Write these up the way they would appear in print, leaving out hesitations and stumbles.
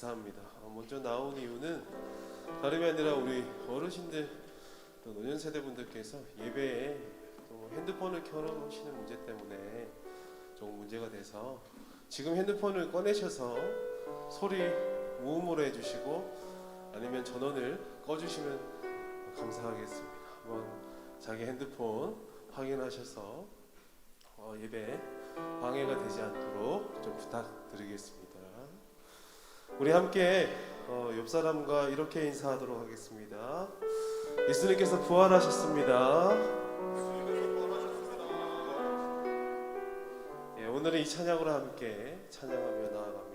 감사합니다. 먼저 나온 이유는 다름이 아니라 우리 어르신들 또 노년 세대분들께서 예배에 또 핸드폰을 켜놓으시는 문제 때문에 조금 문제가 돼서 지금 핸드폰을 꺼내셔서 소리 무음으로 해주시고 아니면 전원을 꺼주시면 감사하겠습니다. 한번 자기 핸드폰 확인하셔서 예배 방해가 되지 않도록 좀 부탁드리겠습니다. 우리 함께 옆 사람과 이렇게 인사하도록 하겠습니다. 예수님께서 부활하셨습니다. 예, 오늘은 이 찬양으로 함께 찬양하며 나아갑니다.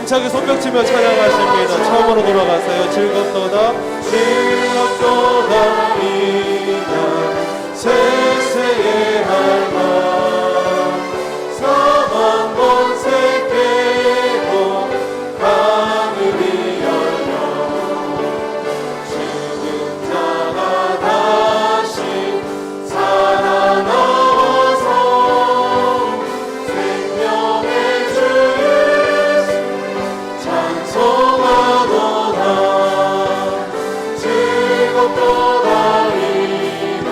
힘차게 손뼉치며 찬양하십니다. 처음으로 돌아가세요. 즐겁도다 즐겁도다 이날 세세의 할망 사망 권세 깨고 하늘이 열려 죽은 자가 다시 살아나와서 생명의 주 찬송하도다 즐겁도다 이날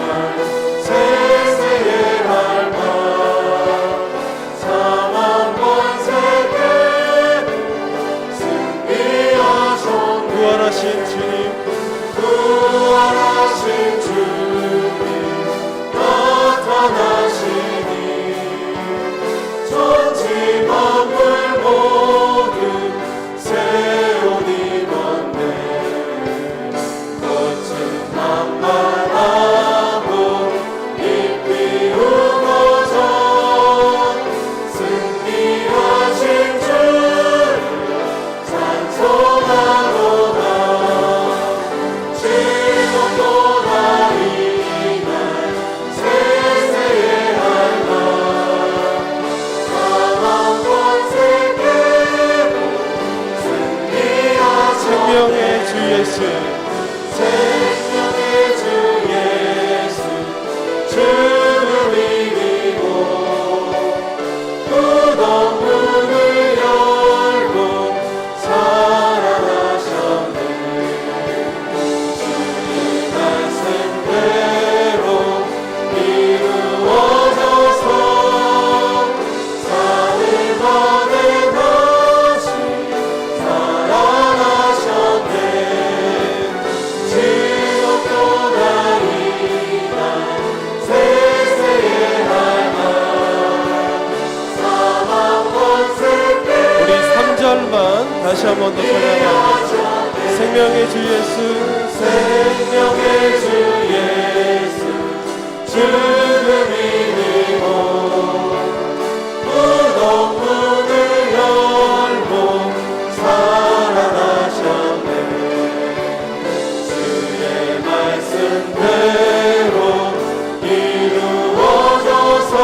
한 번 더 찬양합니다. 생명의 주 예수, 생명의 주 예수, 죽음 이기고 무덤 문을 열고 살아나셨네. 주의 말씀대로 이루어져서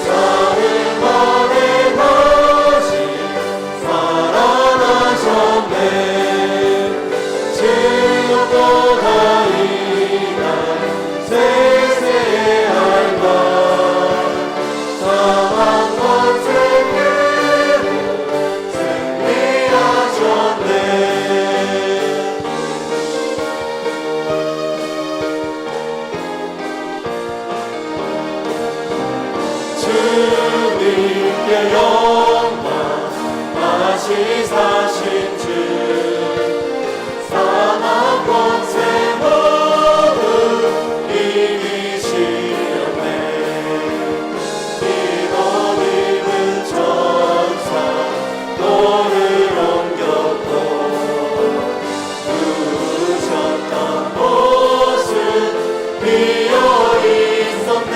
사흘 만에 다시 살아나셨네. 지옥보다 이날 세세의 알바 사망 권세대로 승리하셨네. 주님께 영광 다시 사신 주 사망 권세 모두 이기시렸네. 믿어 입은 천사 너를 옮겼고 누우셨던 곳은 비어 있었네.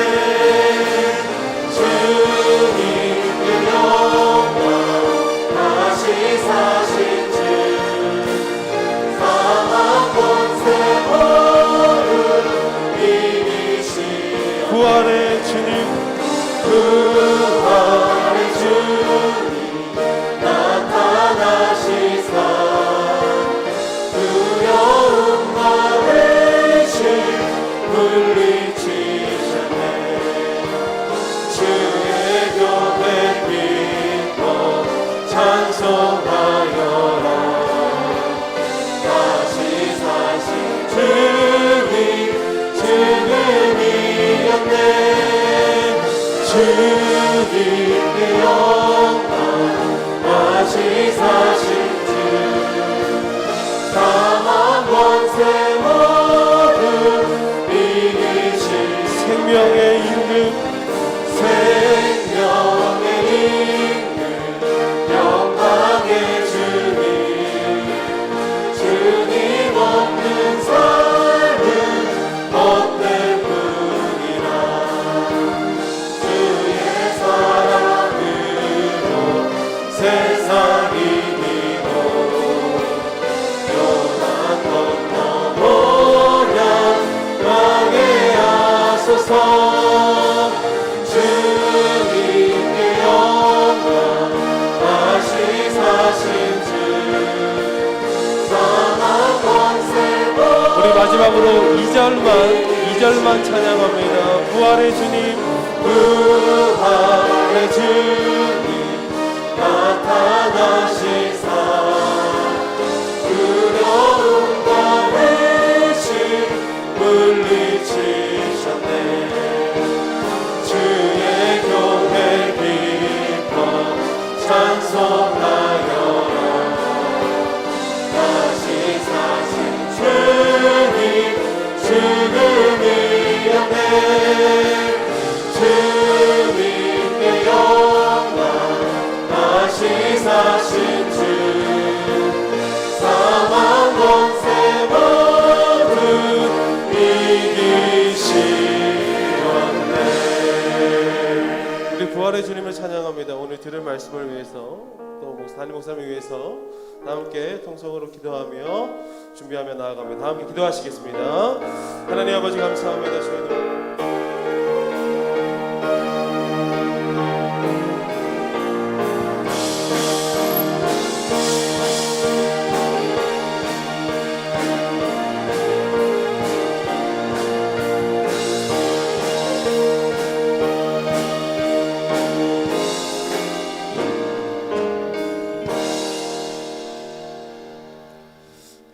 주님께 영광 다시 사신 주 사망 권세 모두 이기시오. 부활의 주님, 부활의 주님 나타나시사 두려움과 의심 물리치셨네. 주의 교회 기뻐 찬송하여라. 다시 사신 주님, 주님이었네. 주님께 영광 다시 사신 주 사망 권세 모두 이기신 생명의 임금, 생명의 임금 영광의 주님, 주님 없는 삶은 헛될 뿐이라. 주의 사랑으로 세상 이기고 요단 건너보냐 가게 하소서. 주님께 영광 다시 사신 주 사망 권세 모두. 우리 마지막으로 2절만 찬양합니다. 부활의 주님, 부활의 주님 나타나시사 두려움과 의심 물리치셨네. 주의 교회 기뻐 찬송하여라. 다시 사신 주님, 주님이었네. 주님께 영광 다시 사신 주 사망 권세 모두 이기시었네. 우리 부활의 주님을 찬양합니다. 오늘 들을 말씀을 위해서 또 담임 목사님을 위해서 다 함께 통성으로 기도하며 준비하며 나아갑니다. 다 함께 기도하시겠습니다. 하나님 아버지 감사합니다. 저희들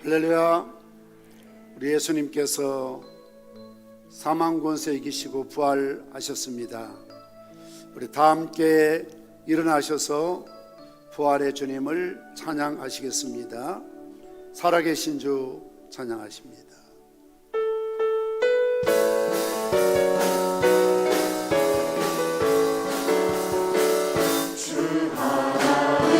할렐루야. 우리 예수님께서 사망 권세 이기시고 부활하셨습니다. 우리 다 함께 일어나셔서 부활의 주님을 찬양하시겠습니다. 살아계신 주 찬양하십니다. 주 하나님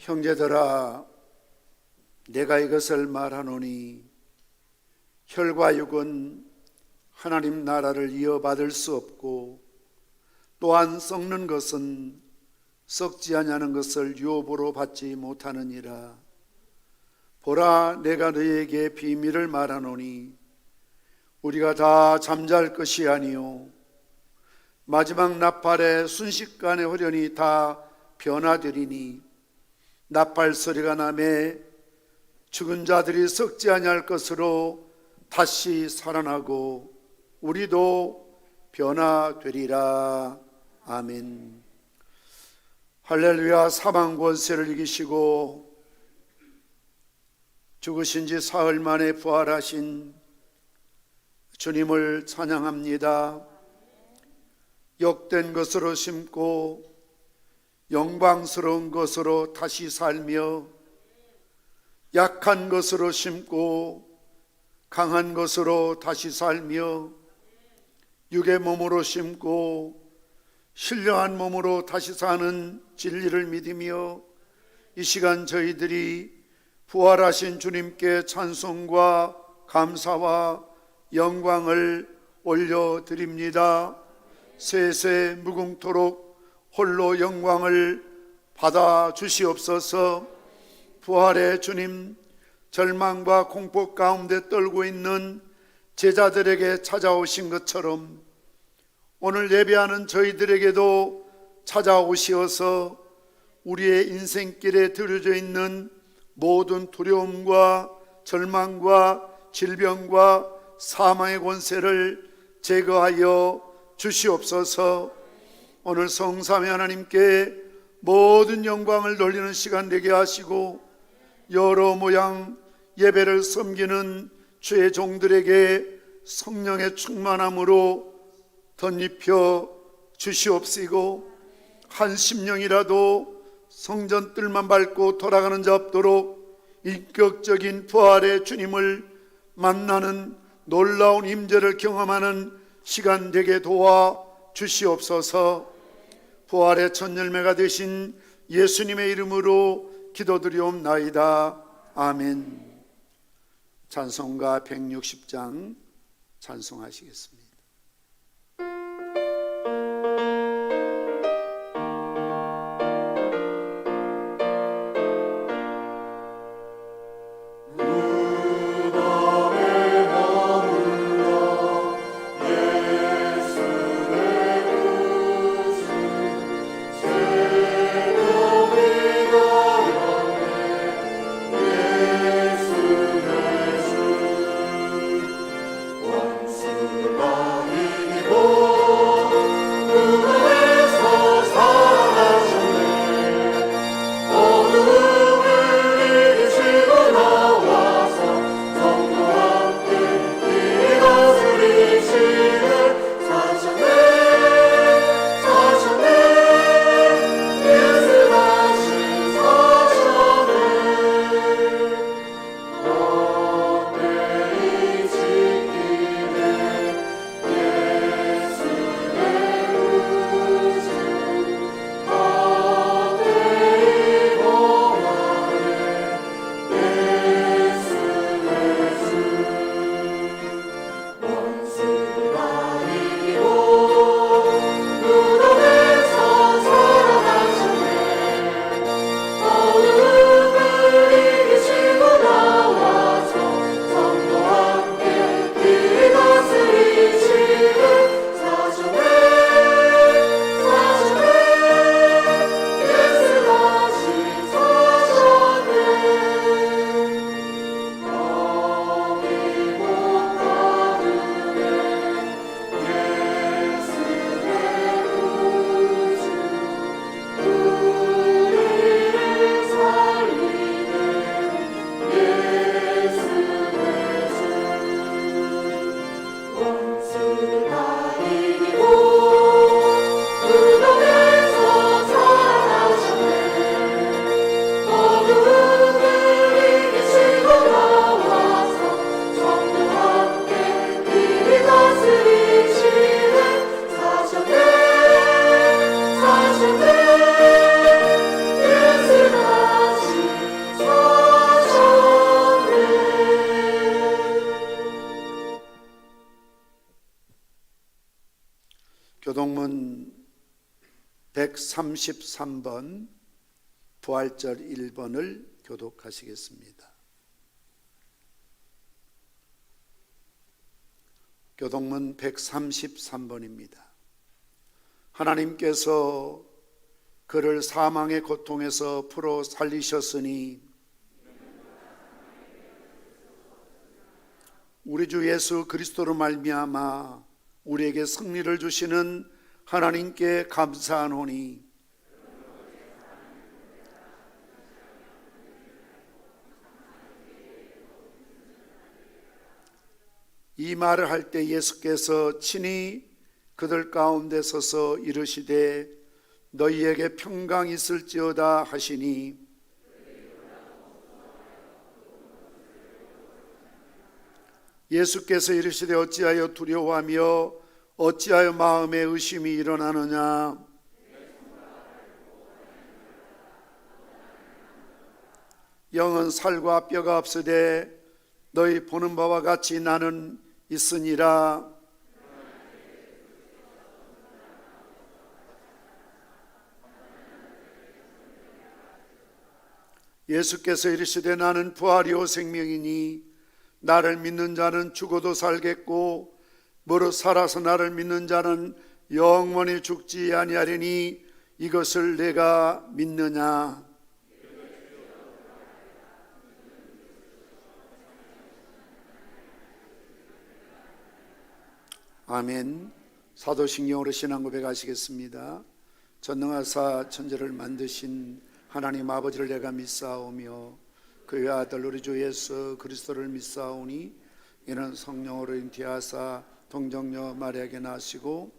형제들아, 내가 이것을 말하노니 혈과 육은 하나님 나라를 이어받을 수 없고 또한 썩는 것은 썩지 아니하는 것을 유업으로 받지 못하느니라. 보라, 내가 너희에게 비밀을 말하노니 우리가 다 잠잘 것이 아니요 마지막 나팔에 순식간에 호련히 다 변화되리니 나팔 소리가 나매 죽은 자들이 썩지 아니할 것으로 다시 살아나고 우리도 변화되리라. 아멘. 할렐루야. 사망 권세를 이기시고 죽으신 지 사흘 만에 부활하신 주님을 찬양합니다. 욕된 것으로 심고 영광스러운 것으로 다시 살며 약한 것으로 심고 강한 것으로 다시 살며 육의 몸으로 심고 신령한 몸으로 다시 사는 진리를 믿으며 이 시간 저희들이 부활하신 주님께 찬송과 감사와 영광을 올려드립니다. 세세 무궁토록 홀로 영광을 받아 주시옵소서. 부활의 주님, 절망과 공포 가운데 떨고 있는 제자들에게 찾아오신 것처럼 오늘 예배하는 저희들에게도 찾아오시어서 우리의 인생길에 들여져 있는 모든 두려움과 절망과 질병과 사망의 권세를 제거하여 주시옵소서. 오늘 성삼위 하나님께 모든 영광을 돌리는 시간 되게 하시고 여러 모양 예배를 섬기는 주의 종들에게 성령의 충만함으로 덧입혀 주시옵시고 한 심령이라도 성전 뜰만 밟고 돌아가는 자 없도록 인격적인 부활의 주님을 만나는 놀라운 임재를 경험하는 시간 되게 도와 주시옵소서. 부활의 첫 열매가 되신 예수님의 이름으로 기도드리옵나이다. 아멘. 찬송가 160장 찬송하시겠습니다. 교동문 133번 부활절 1번을 교독하시겠습니다. 교동문 133번입니다. 하나님께서 그를 사망의 고통에서 풀어 살리셨으니 우리 주 예수 그리스도로 말미암아 우리에게 승리를 주시는 하나님께 감사하노니 이 말을 할 때 예수께서 친히 그들 가운데 서서 이르시되 너희에게 평강이 있을지어다 하시니 예수께서 이르시되 어찌하여 두려워하며 어찌하여 마음에 의심이 일어나느냐. 영은 살과 뼈가 없으되 너희 보는 바와 같이 나는 있으니라. 예수께서 이르시되 나는 부활이요 생명이니 나를 믿는 자는 죽어도 살겠고 무릇 살아서 나를 믿는 자는 영원히 죽지 아니하리니 이것을 내가 믿느냐. 아멘. 사도신경으로 신앙 고백하시겠습니다. 전능하사 천지를 만드신 하나님 아버지를 내가 믿사오며 그의 아들 우리 주 예수 그리스도를 믿사오니 이는 성령으로 잉태하사 동정녀 마리아에게 나시고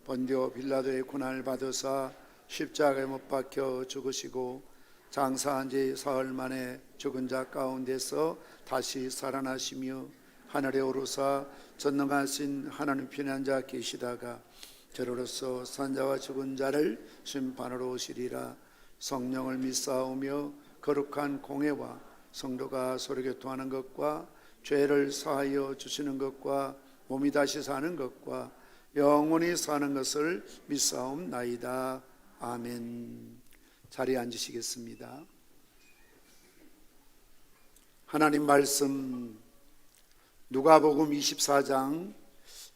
본디오 빌라도의 고난을 받으사 십자가에 못 박혀 죽으시고 장사한 지 사흘 만에 죽은 자 가운데서 다시 살아나시며 하늘에 오르사 전능하신 하나님 편한 자 계시다가 저로서 산자와 죽은 자를 심판하러 오시리라. 성령을 믿사오며 거룩한 공회와 성도가 서로 교통하는 것과 죄를 사하여 주시는 것과 몸이 다시 사는 것과 영원히 사는 것을 믿사옵나이다. 아멘. 자리에 앉으시겠습니다. 하나님 말씀 누가복음 24장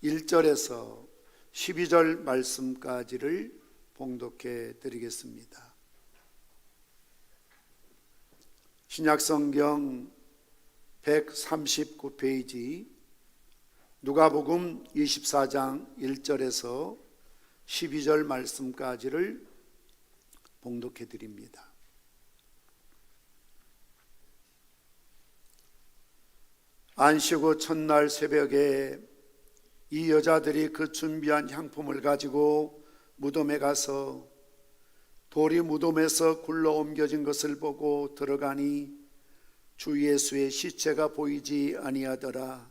1절에서 12절 말씀까지를 봉독해 드리겠습니다. 신약성경 139페이지 누가복음 24장 1절에서 12절 말씀까지를 봉독해 드립니다. 안식 후 첫날 새벽에 이 여자들이 그 준비한 향품을 가지고 무덤에 가서 돌이 무덤에서 굴러 옮겨진 것을 보고 들어가니 주 예수의 시체가 보이지 아니하더라.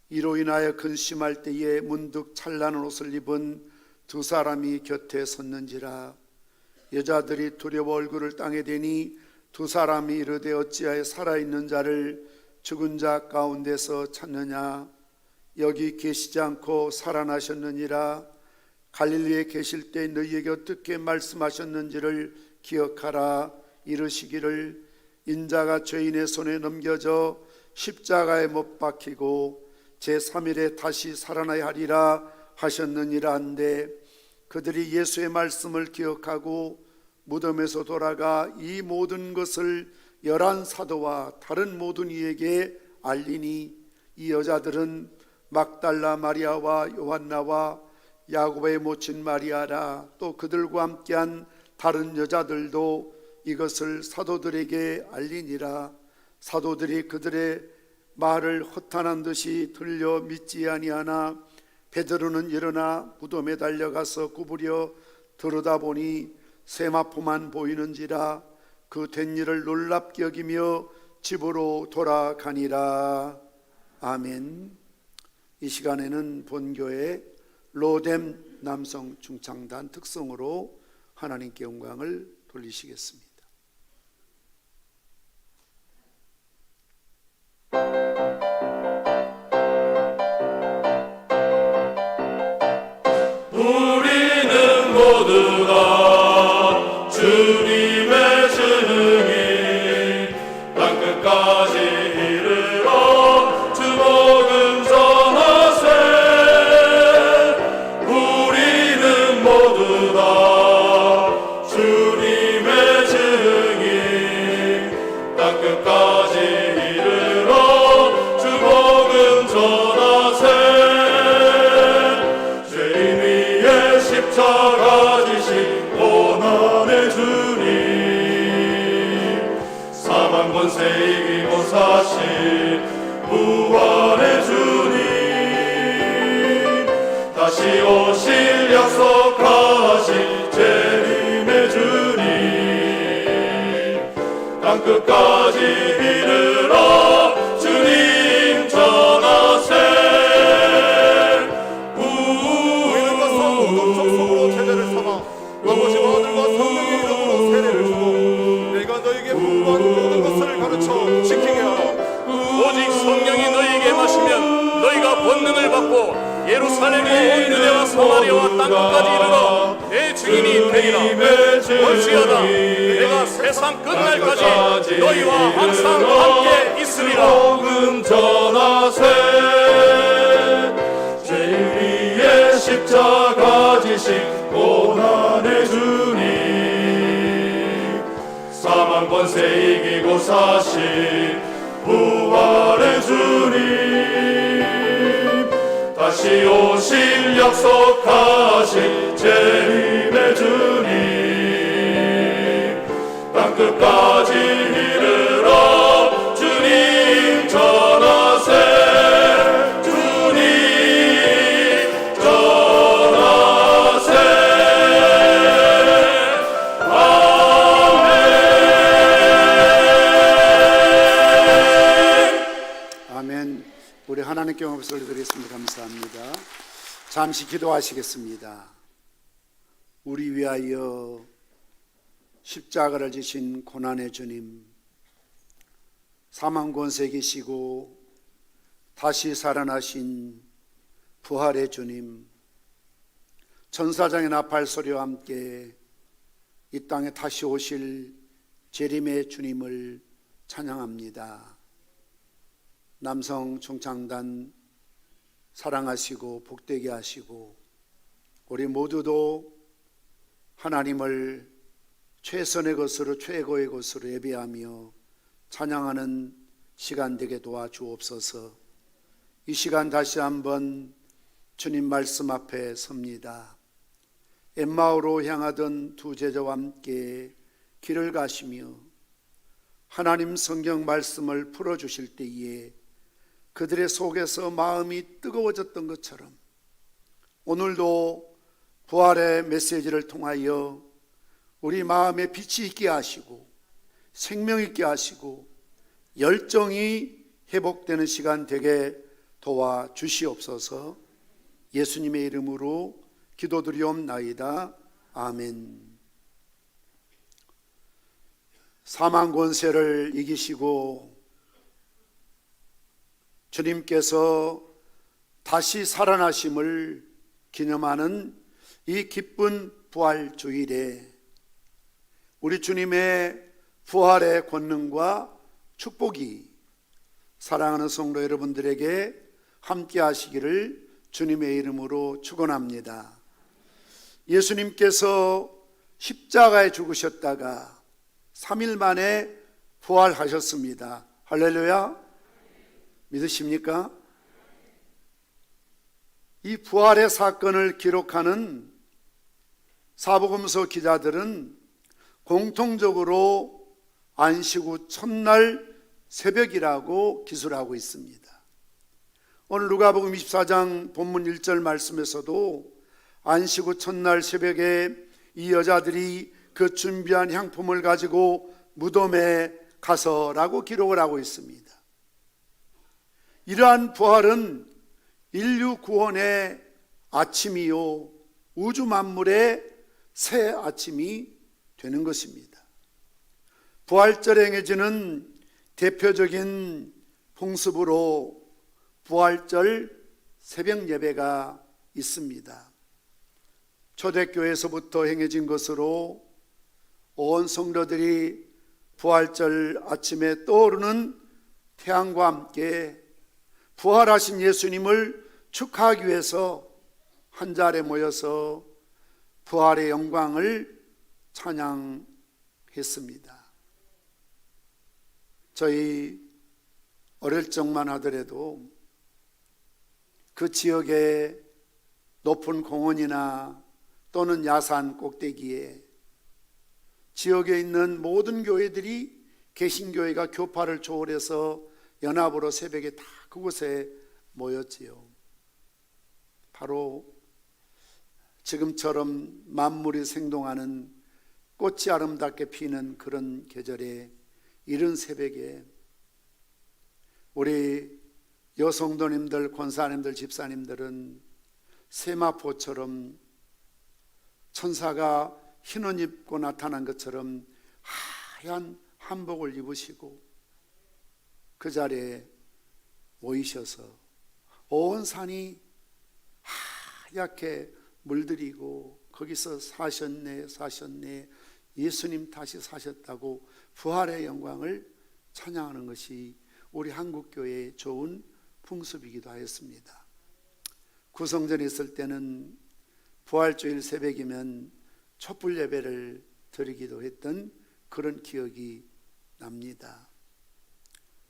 이로 인하여 근심할 때에 문득 찬란한 옷을 입은 두 사람이 곁에 섰는지라. 여자들이 두려워 얼굴을 땅에 대니 두 사람이 이르되 어찌하여 살아있는 자를 죽은 자 가운데서 찾느냐. 여기 계시지 않고 살아나셨느니라. 갈릴리에 계실 때 너희에게 어떻게 말씀하셨는지를 기억하라. 이르시기를 인자가 죄인의 손에 넘겨져 십자가에 못 박히고 제3일에 다시 살아나야 하리라 하셨느니라 한데 그들이 예수의 말씀을 기억하고 무덤에서 돌아가 이 모든 것을 11사도와 다른 모든 이에게 알리니 이 여자들은 막달라 마리아와 요한나와 야고보의 모친 마리아라. 또 그들과 함께한 다른 여자들도 이것을 사도들에게 알리니라. 사도들이 그들의 말을 허탄한 듯이 들려 믿지 아니하나 베드로는 일어나 무덤에 달려가서 구부려 들여다보니 세마포만 보이는지라. 그 된 일을 놀랍게 여기며 집으로 돌아가니라. 아멘. 이 시간에는 본교회 로뎀 남성 중창단 특성으로 하나님께 영광을 돌리시겠습니다. 오 땅끝까지 이르러 주님 전하세. 너희들과 성도도 속으로 제자를 삼아 아버지와 아들과 성령의 이름으로 세례를 주고 내가 너에게 분부한 모든 것을 가르쳐 지키게 하라. 오직 성령이 너희에게 마시면 너희가 권능을 받고 예루살렘과 온 유대와 사마리아와 땅끝까지 이르러 내 증인이 되리라. 올지어다 내가 세상 끝날까지 너희와 항상 함께 있으리라. 복음 전하세. 죄인 위에 십자가 지신 고난의 주님, 사망 권세 이기고 사신 부활의 주님, 다시 오실 약속하신 재림의 주님, 땅끝까지 이르러 주님 전하세. 주님 전하세. 아멘. 우리 하나님께 영광을 드리겠습니다. 감사합니다. 잠시 기도하시겠습니다. 우리 위하여 십자가를 지신 고난의 주님, 사망 권세 계시고 다시 살아나신 부활의 주님, 천사장의 나팔 소리와 함께 이 땅에 다시 오실 재림의 주님을 찬양합니다. 남성 중창단 사랑하시고 복되게 하시고 우리 모두도 하나님을 최선의 것으로 최고의 것으로 예배하며 찬양하는 시간 되게 도와주옵소서. 이 시간 다시 한번 주님 말씀 앞에 섭니다. 엠마오로 향하던 두 제자와 함께 길을 가시며 하나님 성경 말씀을 풀어주실 때에 그들의 속에서 마음이 뜨거워졌던 것처럼 오늘도 부활의 메시지를 통하여 우리 마음에 빛이 있게 하시고 생명 있게 하시고 열정이 회복되는 시간 되게 도와주시옵소서. 예수님의 이름으로 기도드리옵나이다. 아멘. 사망 권세를 이기시고 주님께서 다시 살아나심을 기념하는 이 기쁜 부활 주일에 우리 주님의 부활의 권능과 축복이 사랑하는 성도 여러분들에게 함께 하시기를 주님의 이름으로 축원합니다. 예수님께서 십자가에 죽으셨다가 3일 만에 부활하셨습니다. 할렐루야. 믿으십니까? 이 부활의 사건을 기록하는 사복음서 기자들은 공통적으로 안식 후 첫날 새벽이라고 기술하고 있습니다. 오늘 누가복음 24장 본문 1절 말씀에서도 안식 후 첫날 새벽에 이 여자들이 그 준비한 향품을 가지고 무덤에 가서라고 기록을 하고 있습니다. 이러한 부활은 인류 구원의 아침이요 우주 만물의 새 아침이 되는 것입니다. 부활절에 행해지는 대표적인 풍습으로 부활절 새벽 예배가 있습니다. 초대교회에서부터 행해진 것으로 온 성도들이 부활절 아침에 떠오르는 태양과 함께 부활하신 예수님을 축하하기 위해서 한자리에 모여서 부활의 영광을 찬양했습니다. 저희 어릴 적만 하더라도 그 지역의 높은 공원이나 또는 야산 꼭대기에 지역에 있는 모든 교회들이 개신교회가 교파를 초월해서 연합으로 새벽에 다 그곳에 모였지요. 바로 지금처럼 만물이 생동하는 꽃이 아름답게 피는 그런 계절에 이른 새벽에 우리 여성도님들, 권사님들, 집사님들은 세마포처럼 천사가 흰옷 입고 나타난 것처럼 하얀 한복을 입으시고 그 자리에 모이셔서 온 산이 하얗게 물들이고 거기서 사셨네 예수님 다시 사셨다고 부활의 영광을 찬양하는 것이 우리 한국교회의 좋은 풍습이기도 하였습니다. 구성전에 있을 때는 부활주일 새벽이면 촛불 예배를 드리기도 했던 그런 기억이 납니다.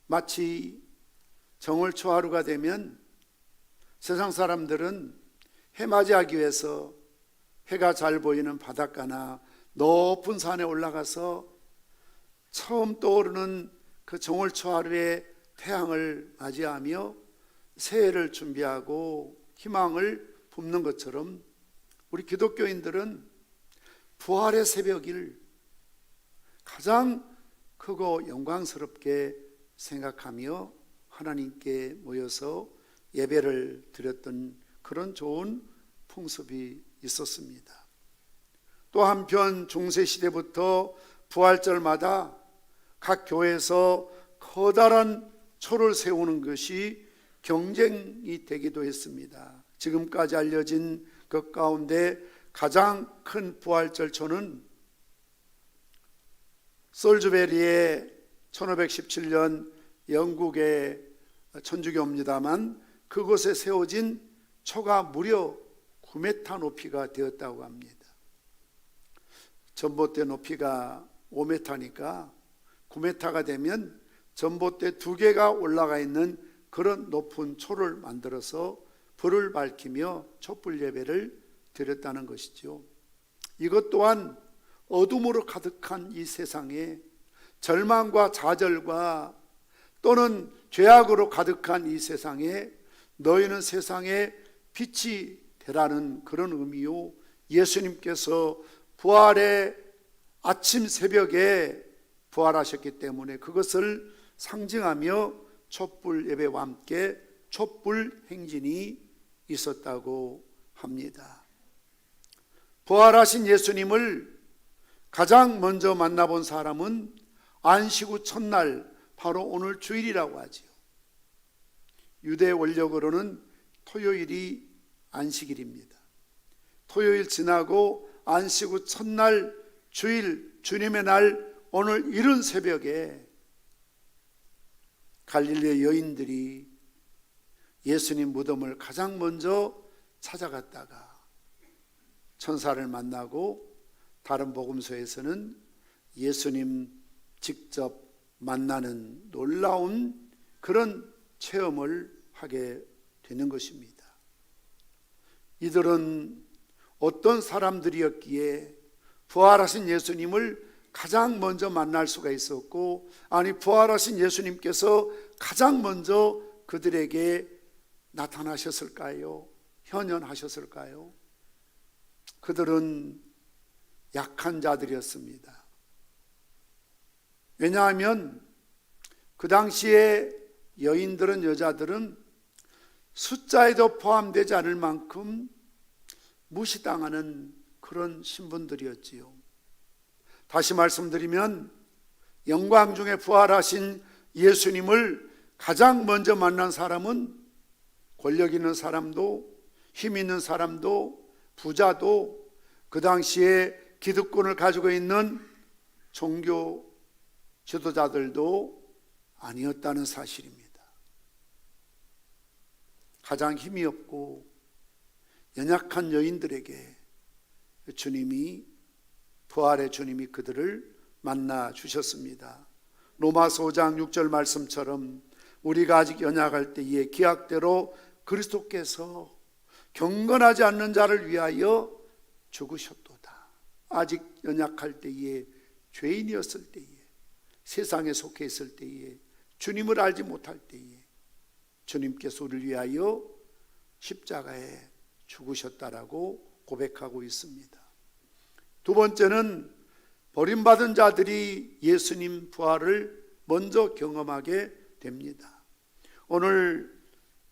마치 정월초하루가 되면 세상 사람들은 해 맞이하기 위해서 해가 잘 보이는 바닷가나 높은 산에 올라가서 처음 떠오르는 그 정월초하루의 태양을 맞이하며 새해를 준비하고 희망을 품는 것처럼 우리 기독교인들은 부활의 새벽을 가장 크고 영광스럽게 생각하며 하나님께 모여서 예배를 드렸던 그런 좋은 풍습이 있었습니다. 또 한편 중세시대부터 부활절마다 각 교회에서 커다란 초를 세우는 것이 경쟁이 되기도 했습니다. 지금까지 알려진 것 가운데 가장 큰 부활절 초는 솔즈베리의 1517년 영국의 천주교입니다만 그곳에 세워진 초가 무려 9m 높이가 되었다고 합니다. 전봇대 높이가 5m니까 9m가 되면 전봇대 2개가 올라가 있는 그런 높은 초를 만들어서 불을 밝히며 촛불 예배를 드렸다는 것이죠. 이것 또한 어둠으로 가득한 이 세상에 절망과 좌절과 또는 죄악으로 가득한 이 세상에 너희는 세상에 빛이 되라는 그런 의미요, 예수님께서 부활의 아침 새벽에 부활하셨기 때문에 그것을 상징하며 촛불 예배와 함께 촛불 행진이 있었다고 합니다. 부활하신 예수님을 가장 먼저 만나본 사람은 안식 후 첫날, 바로 오늘 주일이라고 하지요. 유대 원력으로는 토요일이 안식일입니다. 토요일 지나고 안식 후 첫날 주일, 주님의 날 오늘 이른 새벽에 갈릴리 여인들이 예수님 무덤을 가장 먼저 찾아갔다가 천사를 만나고 다른 복음서에서는 예수님 직접 만나는 놀라운 그런 체험을 하게 되는 것입니다. 이들은 어떤 사람들이었기에 부활하신 예수님을 가장 먼저 만날 수가 있었고, 아니 부활하신 예수님께서 가장 먼저 그들에게 나타나셨을까요? 현현하셨을까요? 그들은 약한 자들이었습니다. 왜냐하면 그 당시에 여인들은, 여자들은 숫자에도 포함되지 않을 만큼 무시당하는 그런 신분들이었지요. 다시 말씀드리면 영광 중에 부활하신 예수님을 가장 먼저 만난 사람은 권력 있는 사람도, 힘 있는 사람도, 부자도, 그 당시에 기득권을 가지고 있는 종교 지도자들도 아니었다는 사실입니다. 가장 힘이 없고 연약한 여인들에게 주님이, 부활의 주님이 그들을 만나 주셨습니다. 로마서 5장 6절 말씀처럼 우리가 아직 연약할 때에 기약대로 그리스도께서 경건하지 않는 자를 위하여 죽으셨도다. 아직 연약할 때에, 죄인이었을 때에, 세상에 속해 있을 때에, 주님을 알지 못할 때에 주님께서 우리를 위하여 십자가에 죽으셨다라고 고백하고 있습니다. 두 번째는 버림받은 자들이 예수님 부활을 먼저 경험하게 됩니다. 오늘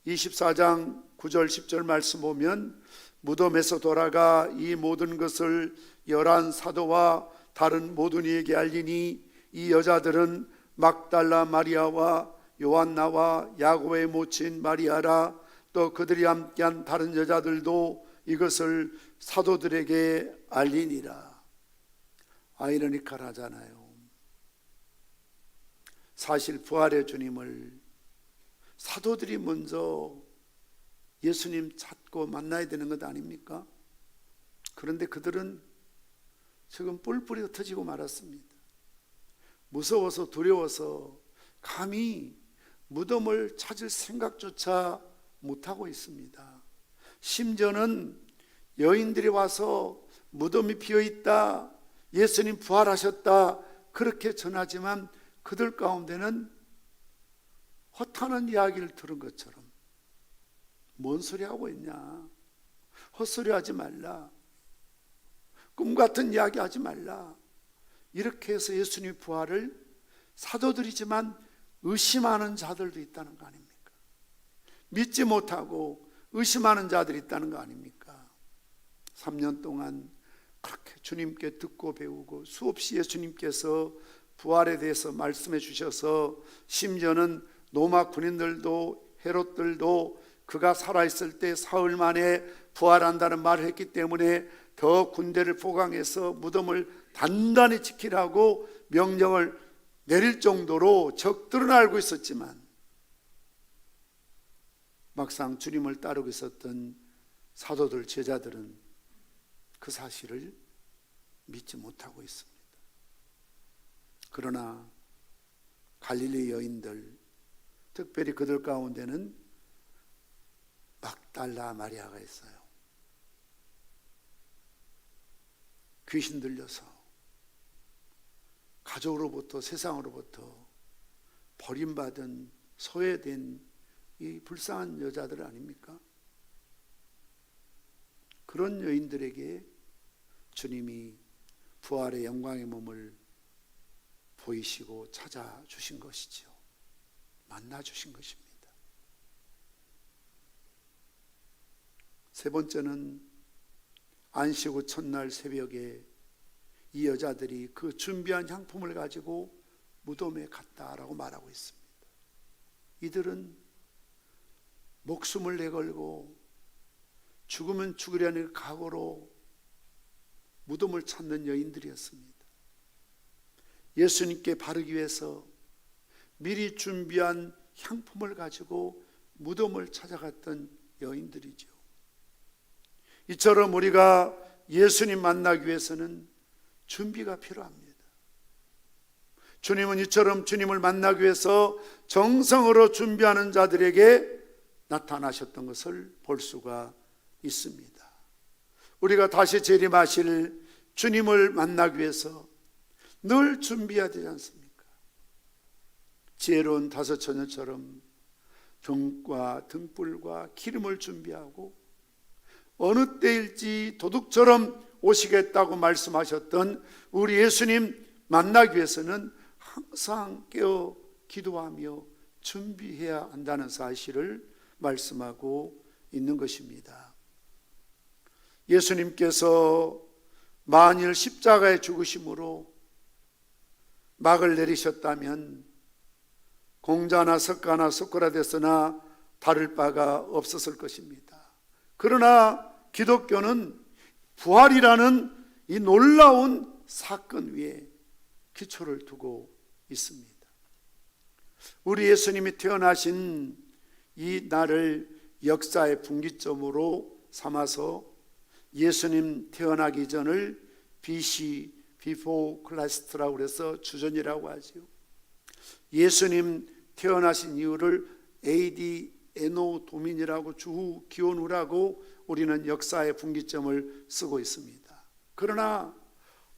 24장 9절 10절 말씀 보면 무덤에서 돌아가 이 모든 것을 11 사도와 다른 모든 이에게 알리니 이 여자들은 막달라 마리아와 요한나와 야고보의 모친 마리아라. 또 그들이 함께한 다른 여자들도 이것을 사도들에게 알리니라. 아이러니컬하잖아요. 사실 부활의 주님을 사도들이 먼저 예수님 찾고 만나야 되는 것 아닙니까? 그런데 그들은 지금 뿔뿔이 흩어지고 말았습니다. 무서워서 두려워서 감히 무덤을 찾을 생각조차 못하고 있습니다. 심지어는 여인들이 와서 무덤이 비어있다, 예수님 부활하셨다 그렇게 전하지만 그들 가운데는 허탄한 이야기를 들은 것처럼 뭔 소리 하고 있냐, 헛소리 하지 말라, 꿈 같은 이야기 하지 말라, 이렇게 해서 예수님 부활을 사도들이지만 의심하는 자들도 있다는 거 아닙니까? 믿지 못하고 의심하는 자들이 있다는 거 아닙니까? 3년 동안 그렇게 주님께 듣고 배우고 수없이 예수님께서 부활에 대해서 말씀해 주셔서 심지어는 로마 군인들도 헤롯들도 그가 살아있을 때 사흘 만에 부활한다는 말을 했기 때문에 더 군대를 포강해서 무덤을 단단히 지키라고 명령을 내릴 정도로 적들은 알고 있었지만 막상 주님을 따르고 있었던 사도들, 제자들은 그 사실을 믿지 못하고 있습니다. 그러나 갈릴리 여인들, 특별히 그들 가운데는 막달라 마리아가 있어요. 귀신 들려서 가족으로부터, 세상으로부터 버림받은 소외된 이 불쌍한 여자들 아닙니까? 그런 여인들에게 주님이 부활의 영광의 몸을 보이시고 찾아주신 것이지요. 만나주신 것입니다. 세 번째는 안식 후 첫날 새벽에 이 여자들이 그 준비한 향품을 가지고 무덤에 갔다라고 말하고 있습니다. 이들은 목숨을 내걸고 죽으면 죽으려는 각오로 무덤을 찾는 여인들이었습니다. 예수님께 바르기 위해서 미리 준비한 향품을 가지고 무덤을 찾아갔던 여인들이죠. 이처럼 우리가 예수님 만나기 위해서는 준비가 필요합니다. 주님은 이처럼 주님을 만나기 위해서 정성으로 준비하는 자들에게 나타나셨던 것을 볼 수가 있습니다. 우리가 다시 재림하실 주님을 만나기 위해서 늘 준비해야 되지 않습니까? 지혜로운 다섯 처녀처럼 등과 등불과 기름을 준비하고 어느 때일지 도둑처럼 오시겠다고 말씀하셨던 우리 예수님 만나기 위해서는 항상 깨어 기도하며 준비해야 한다는 사실을 말씀하고 있는 것입니다. 예수님께서 만일 십자가에 죽으심으로 막을 내리셨다면 공자나 석가나 소크라테스나 다를 바가 없었을 것입니다. 그러나 기독교는 부활이라는 이 놀라운 사건 위에 기초를 두고 있습니다. 우리 예수님이 태어나신 이 날을 역사의 분기점으로 삼아서 예수님 태어나기 전을 BC, Before Christ라고 해서 주전이라고 하죠. 예수님 태어나신 이유를 AD, 에노 도민이라고 주후 기원후라고 우리는 역사의 분기점을 쓰고 있습니다. 그러나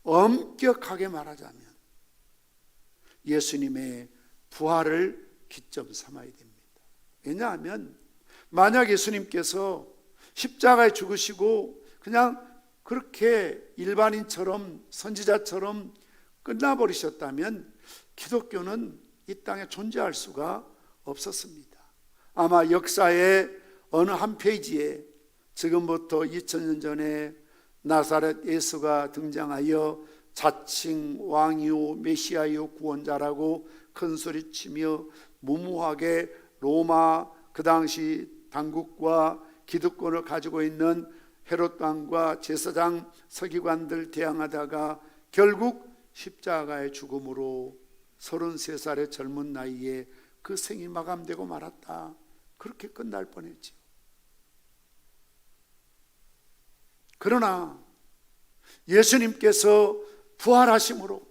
엄격하게 말하자면 예수님의 부활을 기점 삼아야 됩니다. 왜냐하면 만약 예수님께서 십자가에 죽으시고 그냥 그렇게 일반인처럼 선지자처럼 끝나버리셨다면 기독교는 이 땅에 존재할 수가 없었습니다. 아마 역사의 어느 한 페이지에 지금부터 2000년 전에 나사렛 예수가 등장하여 자칭 왕이요 메시아요 구원자라고 큰소리치며 무모하게 로마 그 당시 당국과 기득권을 가지고 있는 헤롯 왕과 제사장 서기관들 대항하다가 결국 십자가의 죽음으로 33살의 젊은 나이에 그 생이 마감되고 말았다. 그렇게 끝날 뻔했지요. 그러나 예수님께서 부활하심으로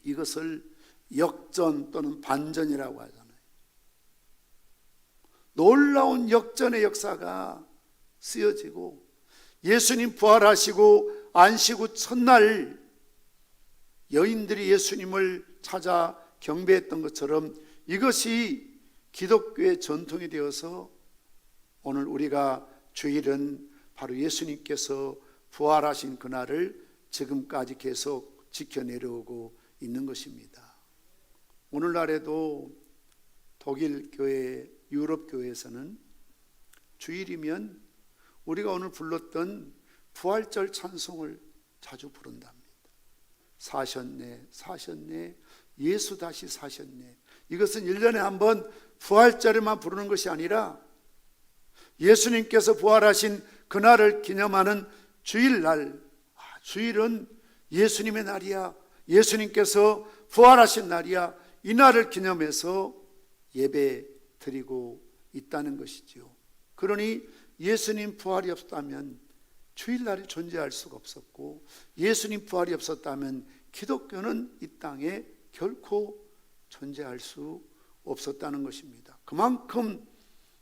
이것을 역전 또는 반전이라고 하잖아요. 놀라운 역전의 역사가 쓰여지고 예수님 부활하시고 안식 후 첫날 여인들이 예수님을 찾아 경배했던 것처럼 이것이 기독교의 전통이 되어서 오늘 우리가 주일은 바로 예수님께서 부활하신 그날을 지금까지 계속 지켜내려오고 있는 것입니다. 오늘날에도 독일 교회, 유럽 교회에서는 주일이면 우리가 오늘 불렀던 부활절 찬송을 자주 부른답니다. 사셨네, 사셨네, 예수 다시 사셨네. 이것은 1년에 한 번 부활절에만 부르는 것이 아니라 예수님께서 부활하신 그날을 기념하는 주일날, 주일은 예수님의 날이야, 예수님께서 부활하신 날이야, 이 날을 기념해서 예배 드리고 있다는 것이지요. 그러니 예수님 부활이 없었다면 주일날이 존재할 수가 없었고, 예수님 부활이 없었다면 기독교는 이 땅에 결코 존재할 수 없었다는 것입니다. 그만큼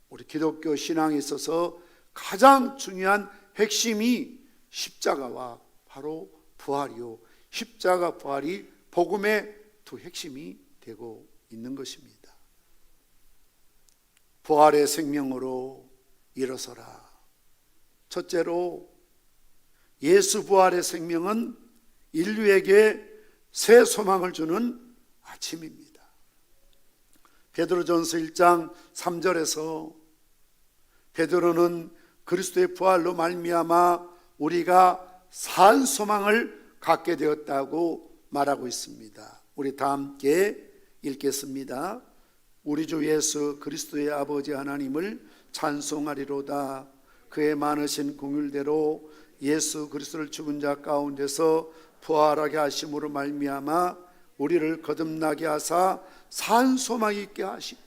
우리 기독교 신앙에 있어서 가장 중요한 핵심이 십자가와 바로 부활이요, 십자가 부활이 복음의 두 핵심이 되고 있는 것입니다. 부활의 생명으로 일어서라. 첫째로 예수 부활의 생명은 인류에게 새 소망을 주는 아침입니다. 베드로전서 1장 3절에서 베드로는 그리스도의 부활로 말미암아 우리가 산 소망을 갖게 되었다고 말하고 있습니다. 우리 다 함께 읽겠습니다. 우리 주 예수 그리스도의 아버지 하나님을 찬송하리로다. 그의 많으신 긍휼대로 예수 그리스도를 죽은 자 가운데서 부활하게 하심으로 말미암아 우리를 거듭나게 하사 산 소망이 있게 하시고,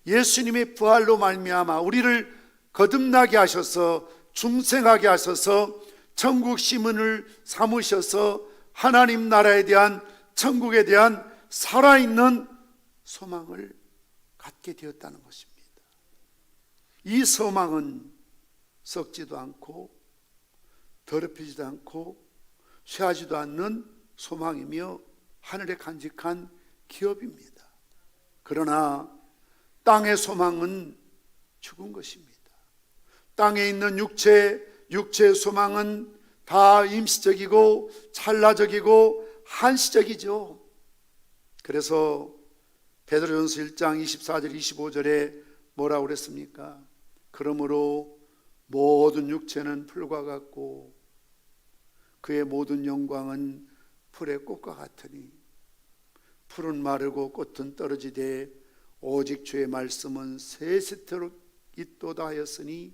예수님의 부활로 말미암아 우리를 거듭나게 하셔서 중생하게 하셔서 천국 시민을 삼으셔서 하나님 나라에 대한, 천국에 대한 살아있는 소망을 갖게 되었다는 것입니다. 이 소망은 썩지도 않고 더럽히지도 않고 쇠하지도 않는 소망이며 하늘에 간직한 기업입니다. 그러나 땅의 소망은 죽은 것입니다. 땅에 있는 육체의 소망은 다 임시적이고 찰나적이고 한시적이죠. 그래서 베드로전서 1장 24절 25절에 뭐라고 그랬습니까? 그러므로 모든 육체는 풀과 같고 그의 모든 영광은 풀의 꽃과 같으니 풀은 마르고 꽃은 떨어지되 오직 주의 말씀은 세세토록 있도다 하였으니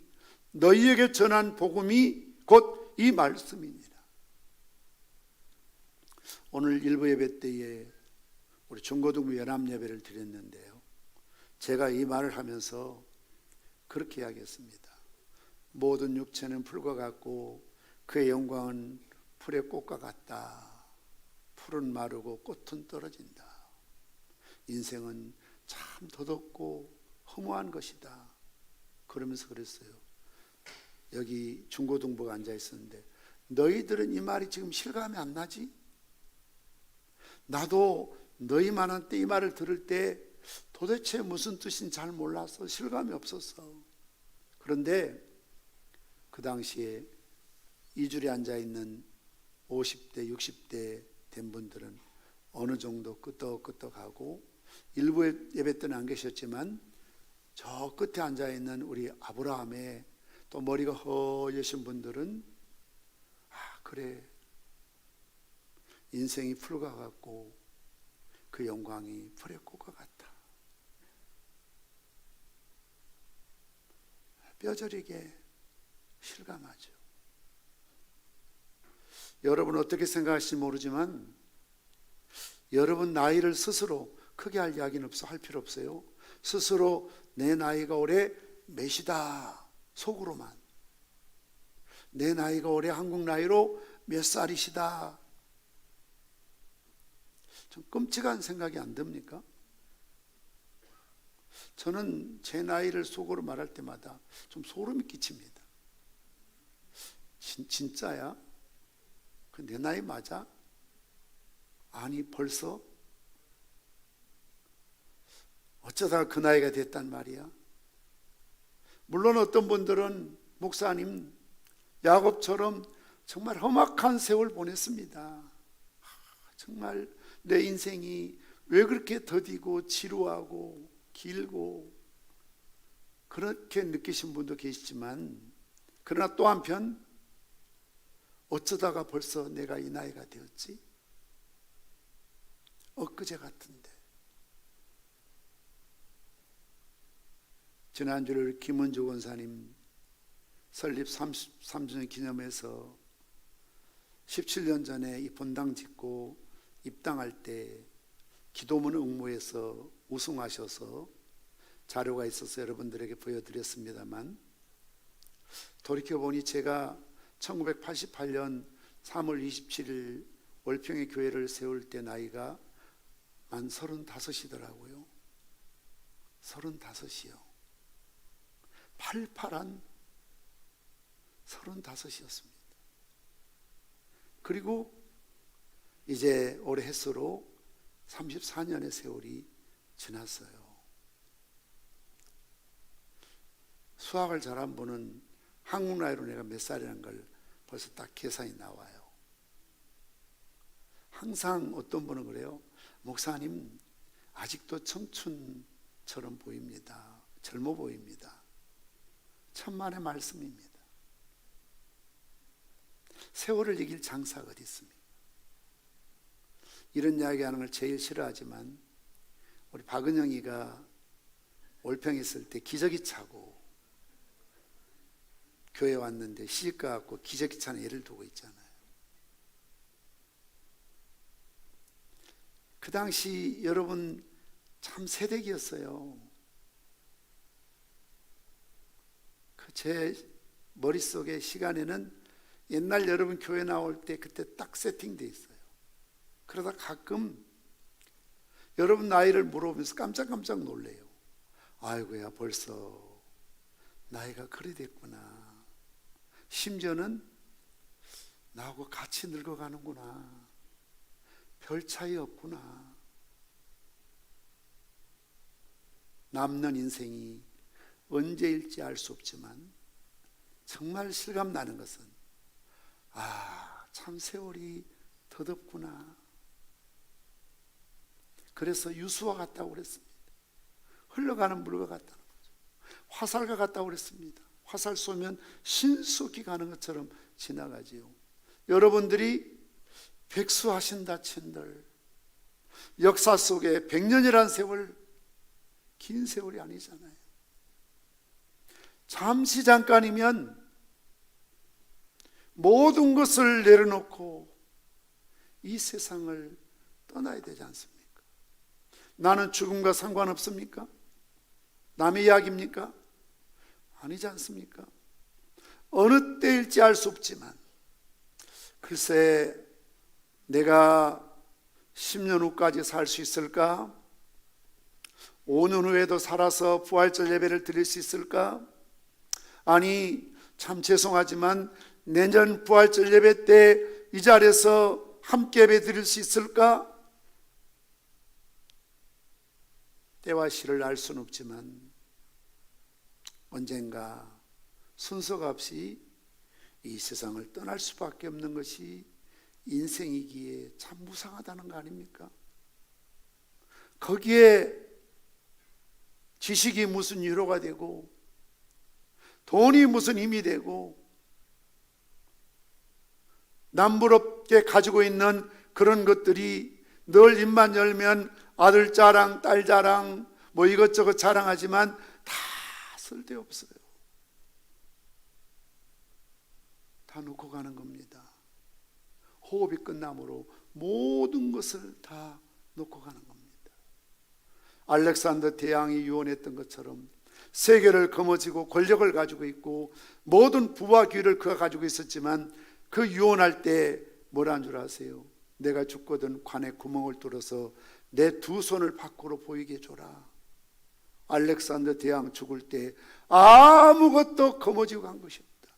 너희에게 전한 복음이 곧 이 말씀이니라. 오늘 일부 예배 때에 우리 중고등부 연합 예배를 드렸는데요, 제가 이 말을 하면서 그렇게 이야기했습니다. 모든 육체는 풀과 같고 그의 영광은 풀의 꽃과 같다. 풀은 마르고 꽃은 떨어진다. 인생은 참 더덥고 허무한 것이다. 그러면서 그랬어요. 여기 중고등부가 앉아 있었는데, 너희들은 이 말이 지금 실감이 안 나지? 나도 너희 만한테 이 말을 들을 때 도대체 무슨 뜻인지 잘 몰라서 실감이 없었어. 그런데 그 당시에 이 줄에 앉아 있는 50대 60대 된 분들은 어느 정도 끄떡끄떡하고 일부 예배 때는 안 계셨지만 저 끝에 앉아있는 우리 아브라함의 또 머리가 허여신 분들은 그래, 인생이 풀과 같고 그 영광이 풀의 꽃과 같다. 뼈저리게 실감하죠. 여러분 어떻게 생각하실지 모르지만 여러분 나이를 스스로 크게 할 이야기는 할 필요 없어요. 스스로 내 나이가 올해 몇이다 속으로만, 내 나이가 올해 한국 나이로 몇 살이시다. 좀 끔찍한 생각이 안 듭니까? 저는 제 나이를 속으로 말할 때마다 좀 소름이 끼칩니다. 진짜야? 내 나이 맞아? 아니 벌써? 어쩌다가 그 나이가 됐단 말이야? 물론 어떤 분들은 목사님 야곱처럼 정말 험악한 세월 보냈습니다. 정말 내 인생이 왜 그렇게 더디고 지루하고 길고 그렇게 느끼신 분도 계시지만, 그러나 또 한편 어쩌다가 벌써 내가 이 나이가 되었지? 엊그제 같은데. 지난주를 김은주 원사님 설립 33주년 기념해서 17년 전에 이 본당 짓고 입당할 때 기도문 응모에서 우승하셔서 자료가 있어서 여러분들에게 보여드렸습니다만, 돌이켜보니 제가 1988년 3월 27일 월평에 교회를 세울 때 나이가 만 35이더라고요. 35이요. 팔팔한 35이었습니다. 그리고 이제 올해 햇수로 34년의 세월이 지났어요. 수학을 잘한 분은 한국 나이로 내가 몇 살이라는 걸 벌써 딱 계산이 나와요. 항상 어떤 분은 그래요. 목사님 아직도 청춘처럼 보입니다. 젊어 보입니다. 천만의 말씀입니다. 세월을 이길 장사가 어디 있습니까? 이런 이야기하는 걸 제일 싫어하지만 우리 박은영이가 월평에 있을 때 기저귀 차고 교회 왔는데 시집가 갖고 기저귀 차는 애를 두고 있잖아요. 그 당시 여러분 참 새댁이었어요. 제 머릿속에 시간에는 옛날 여러분 교회 나올 때 그때 딱 세팅돼 있어요. 그러다 가끔 여러분 나이를 물어보면서 깜짝깜짝 놀래요. 아이고야 벌써 나이가 그리 됐구나. 심지어는 나하고 같이 늙어가는구나. 별 차이 없구나. 남는 인생이 언제일지 알 수 없지만 정말 실감나는 것은 참 세월이 더덥구나. 그래서 유수와 같다고 그랬습니다. 흘러가는 물과 같다는 거죠. 화살과 같다고 그랬습니다. 화살 쏘면 신속히 가는 것처럼 지나가지요. 여러분들이 백수하신다 친들, 역사 속에 100년이라는 세월 긴 세월이 아니잖아요. 잠시 잠깐이면 모든 것을 내려놓고 이 세상을 떠나야 되지 않습니까? 나는 죽음과 상관없습니까? 남의 이야기입니까? 아니지 않습니까? 어느 때일지 알 수 없지만 글쎄 내가 10년 후까지 살 수 있을까? 5년 후에도 살아서 부활절 예배를 드릴 수 있을까? 아니 참 죄송하지만 내년 부활절 예배 때 이 자리에서 함께 예배 드릴 수 있을까? 때와 시를 알 수는 없지만 언젠가 순서가 없이 이 세상을 떠날 수밖에 없는 것이 인생이기에 참 무상하다는 거 아닙니까? 거기에 지식이 무슨 위로가 되고 돈이 무슨 힘이 되고 남부럽게 가지고 있는 그런 것들이 늘 입만 열면 아들 자랑, 딸 자랑, 뭐 이것저것 자랑하지만 다 쓸데없어요. 다 놓고 가는 겁니다. 호흡이 끝나므로 모든 것을 다 놓고 가는 겁니다. 알렉산더 대왕이 유언했던 것처럼 세계를 거머쥐고 권력을 가지고 있고 모든 부와 귀를 그가 가지고 있었지만 그 유언할 때 뭐라는 줄 아세요? 내가 죽거든 관에 구멍을 뚫어서 내 두 손을 밖으로 보이게 해줘라. 알렉산더 대왕 죽을 때 아무것도 거머쥐고 간 것이 없다.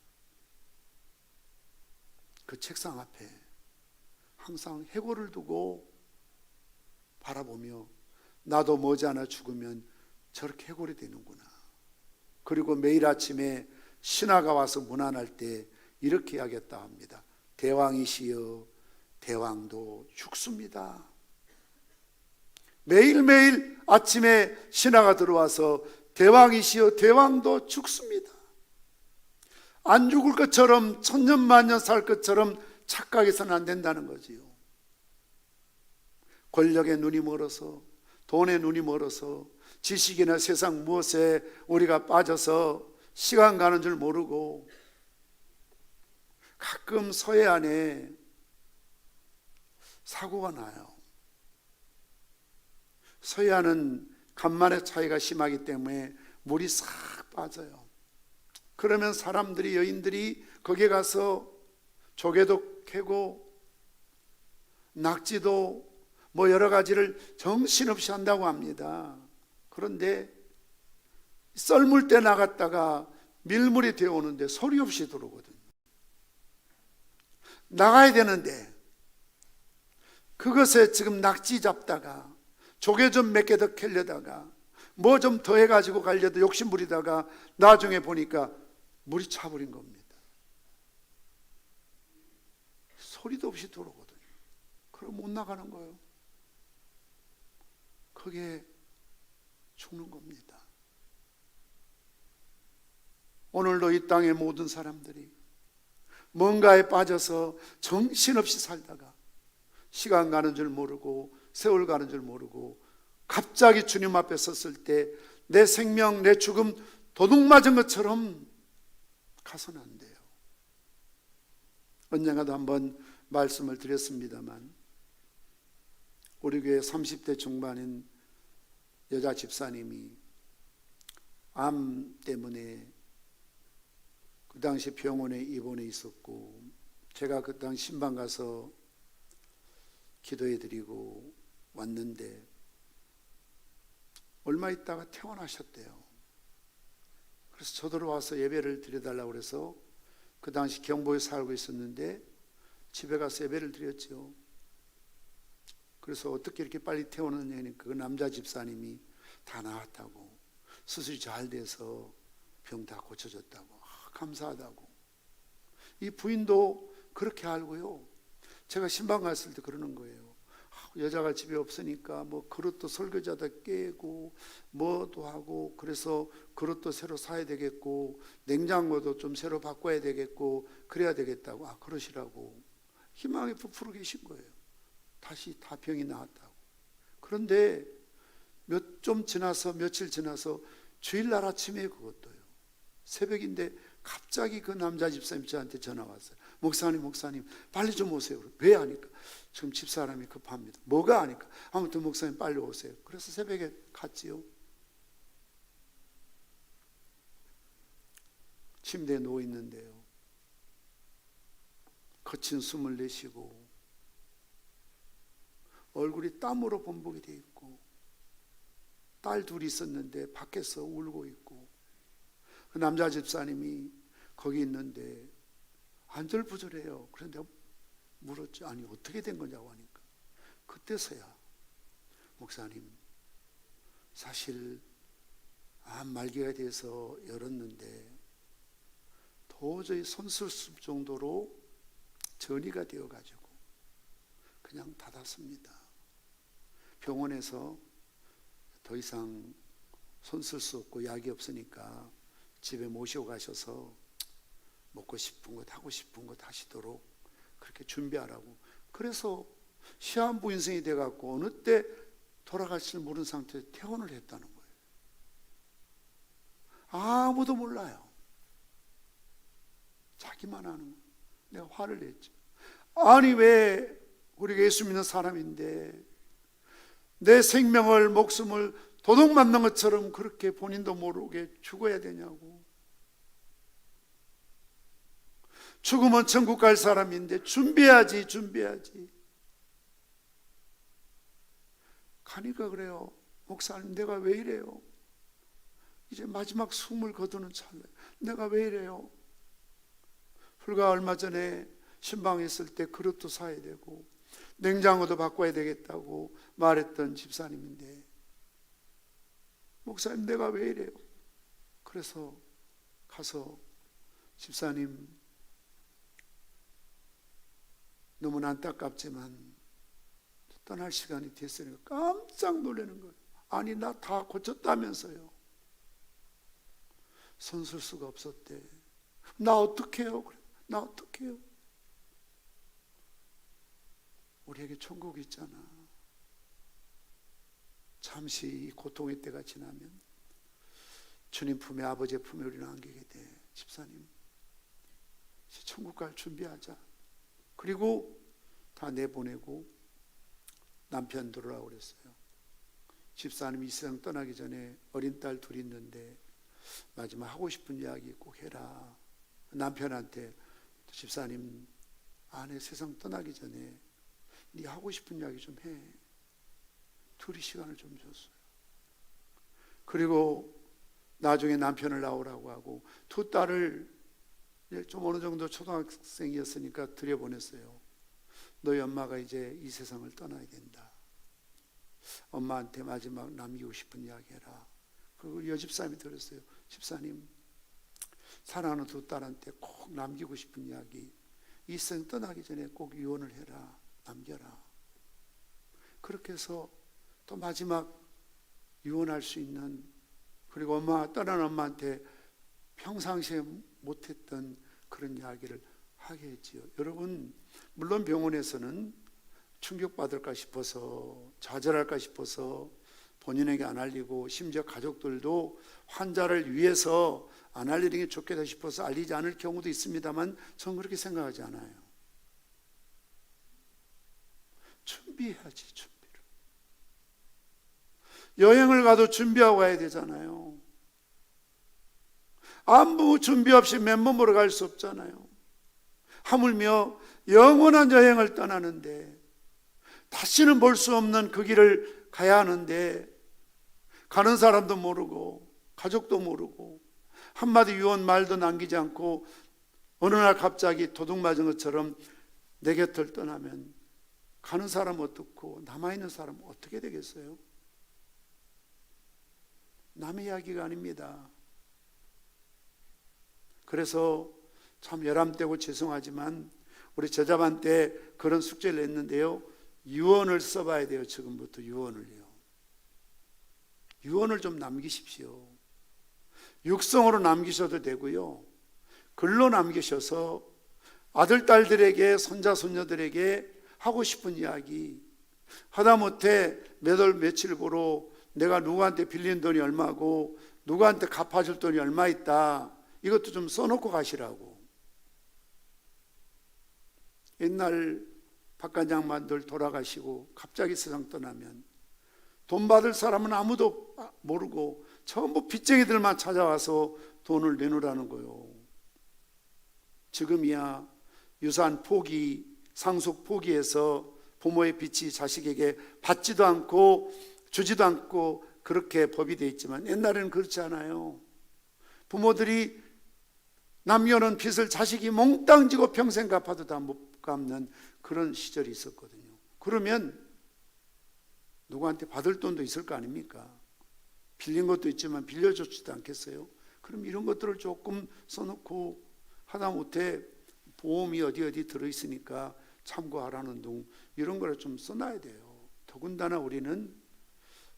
그 책상 앞에 항상 해골을 두고 바라보며 나도 머지않아 죽으면 저렇게 해골이 되는구나. 그리고 매일 아침에 신하가 와서 문안할 때 이렇게 이야기했다 합니다. 대왕이시여 대왕도 죽습니다. 매일매일 아침에 신하가 들어와서 대왕이시여 대왕도 죽습니다. 안 죽을 것처럼 천년만년 살 것처럼 착각해서는 안 된다는 거지요. 권력에 눈이 멀어서 돈에 눈이 멀어서 지식이나 세상 무엇에 우리가 빠져서 시간 가는 줄 모르고 가끔 서해안에 사고가 나요. 서해안은 간만의 차이가 심하기 때문에 물이 싹 빠져요. 그러면 사람들이 여인들이 거기에 가서 조개도 캐고 낙지도 뭐 여러 가지를 정신없이 한다고 합니다. 그런데 썰물 때 나갔다가 밀물이 되어오는데 소리 없이 들어오거든요. 나가야 되는데 그것에 지금 낙지 잡다가 조개 좀 몇 개 더 캐려다가 뭐 좀 더 해가지고 가려다 욕심 부리다가 나중에 보니까 물이 차버린 겁니다. 소리도 없이 들어오거든요. 그럼 못 나가는 거예요. 그게 죽는 겁니다. 오늘도 이 땅의 모든 사람들이 뭔가에 빠져서 정신없이 살다가 시간 가는 줄 모르고 세월 가는 줄 모르고 갑자기 주님 앞에 섰을 때 내 생명, 내 죽음 도둑 맞은 것처럼 가서는 안 돼요. 언젠가도 한번 말씀을 드렸습니다만 우리 교회 30대 중반인 여자 집사님이 암 때문에 그 당시 병원에 입원해 있었고 제가 그 당시 신방 가서 기도해 드리고 왔는데 얼마 있다가 퇴원하셨대요. 그래서 저더러 와서 예배를 드려달라고 그래서 그 당시 경보에 살고 있었는데 집에 가서 예배를 드렸죠. 그래서 어떻게 이렇게 빨리 퇴원하냐니까 그 남자 집사님이 다 나았다고, 수술이 잘 돼서 병 다 고쳐졌다고, 감사하다고. 이 부인도 그렇게 알고요. 제가 신방 갔을 때 그러는 거예요. 여자가 집에 없으니까 뭐 그릇도 설거지하다 깨고 뭐도 하고 그래서 그릇도 새로 사야 되겠고 냉장고도 좀 새로 바꿔야 되겠고 그래야 되겠다고. 그러시라고 희망에 부풀어 계신 거예요. 다시 다 병이 나았다고. 그런데 좀 지나서 며칠 지나서 주일날 아침에 그것도요. 새벽인데 갑자기 그 남자 집사님 저한테 전화 왔어요. 목사님 빨리 좀 오세요. 왜 하니까 지금 집사람이 급합니다. 뭐가 하니까 아무튼 목사님 빨리 오세요. 그래서 새벽에 갔지요. 침대에 누워 있는데요. 거친 숨을 내쉬고 얼굴이 땀으로 범벅이 돼 있고 딸 둘이 있었는데 밖에서 울고 있고 그 남자 집사님이 거기 있는데 안절부절해요. 그런데 물었죠. 아니 어떻게 된 거냐고 하니까 그때서야 목사님 사실 암 말기가 돼서 열었는데 도저히 손 쓸 수 없을 정도로 전이가 되어가지고 그냥 닫았습니다. 병원에서 더 이상 손 쓸 수 없고 약이 없으니까 집에 모시고 가셔서 먹고 싶은 것 하고 싶은 것 하시도록 그렇게 준비하라고. 그래서 시한부 인생이 돼갖고 어느 때 돌아갈지 모르는 상태에서 퇴원을 했다는 거예요. 아무도 몰라요. 자기만 아는 거예요. 내가 화를 냈죠. 아니 왜 우리가 예수 믿는 사람인데 내 생명을 목숨을 도둑 맞는 것처럼 그렇게 본인도 모르게 죽어야 되냐고. 죽으면 천국 갈 사람인데 준비해야지. 가니까 그래요. 목사님 내가 왜 이래요? 이제 마지막 숨을 거두는 찰나에 내가 왜 이래요? 불과 얼마 전에 신방에 있을 때 그릇도 사야 되고 냉장고도 바꿔야 되겠다고 말했던 집사님인데 목사님 내가 왜 이래요? 그래서 가서 집사님 너무나 안타깝지만 떠날 시간이 됐으니까 깜짝 놀라는 거예요. 아니 나 다 고쳤다면서요. 손 쓸 수가 없었대. 나 어떡해요? 그래. 나 어떡해요? 우리에게 천국이 있잖아. 잠시 이 고통의 때가 지나면 주님 품에 아버지의 품에 우리는 안기게 돼. 집사님 이제 천국 갈 준비하자. 그리고 다 내보내고 남편 들어오라고 그랬어요. 집사님이 이 세상 떠나기 전에 어린 딸 둘이 있는데 마지막 하고 싶은 이야기 꼭 해라. 남편한테 집사님 아내 세상 떠나기 전에 네 하고 싶은 이야기 좀 해. 둘이 시간을 좀 줬어요. 그리고 나중에 남편을 나오라고 하고 두 딸을 좀 어느 정도 초등학생이었으니까 들여보냈어요. 너희 엄마가 이제 이 세상을 떠나야 된다. 엄마한테 마지막 남기고 싶은 이야기 해라. 그리고 여집사님이 들었어요. 집사님 사랑하는 두 딸한테 꼭 남기고 싶은 이야기, 이 생 떠나기 전에 꼭 유언을 해라. 남겨라. 그렇게 해서 또 마지막 유언할 수 있는, 그리고 떠난 엄마한테 평상시에 못했던 그런 이야기를 하게 했지요. 여러분, 물론 병원에서는 충격받을까 싶어서, 좌절할까 싶어서 본인에게 안 알리고, 심지어 가족들도 환자를 위해서 안 알리는 게 좋겠다 싶어서 알리지 않을 경우도 있습니다만 저는 그렇게 생각하지 않아요. 준비해야지, 준비를. 여행을 가도 준비하고 가야 되잖아요. 아무 준비 없이 맨몸으로 갈 수 없잖아요. 하물며 영원한 여행을 떠나는데, 다시는 볼 수 없는 그 길을 가야 하는데, 가는 사람도 모르고 가족도 모르고 한마디 유언 말도 남기지 않고 어느 날 갑자기 도둑 맞은 것처럼 내 곁을 떠나면 가는 사람 어떻고 남아있는 사람은 어떻게 되겠어요? 남의 이야기가 아닙니다. 그래서 참 열암되고 죄송하지만 우리 제자반 때 그런 숙제를 냈는데요, 유언을 써봐야 돼요. 지금부터 유언을요. 유언을 좀 남기십시오. 육성으로 남기셔도 되고요, 글로 남기셔서 아들, 딸들에게, 손자, 손녀들에게 하고 싶은 이야기, 하다못해 몇 월 며칠 고로 내가 누구한테 빌린 돈이 얼마고 누구한테 갚아줄 돈이 얼마 있다, 이것도 좀 써놓고 가시라고. 옛날 박관장만들 돌아가시고 갑자기 세상 떠나면 돈 받을 사람은 아무도 모르고 전부 빚쟁이들만 찾아와서 돈을 내놓으라는 거요. 지금이야 유산 포기, 상속 포기해서 부모의 빚이 자식에게 받지도 않고 주지도 않고 그렇게 법이 되어 있지만, 옛날에는 그렇지 않아요. 부모들이 남겨놓은 빚을 자식이 몽땅 지고 평생 갚아도 다 못 갚는 그런 시절이 있었거든요. 그러면 누구한테 받을 돈도 있을 거 아닙니까? 빌린 것도 있지만 빌려줬지도 않겠어요? 그럼 이런 것들을 조금 써놓고, 하다못해 보험이 어디 들어있으니까 참고하라는 둥, 이런 거를 좀 써놔야 돼요. 더군다나 우리는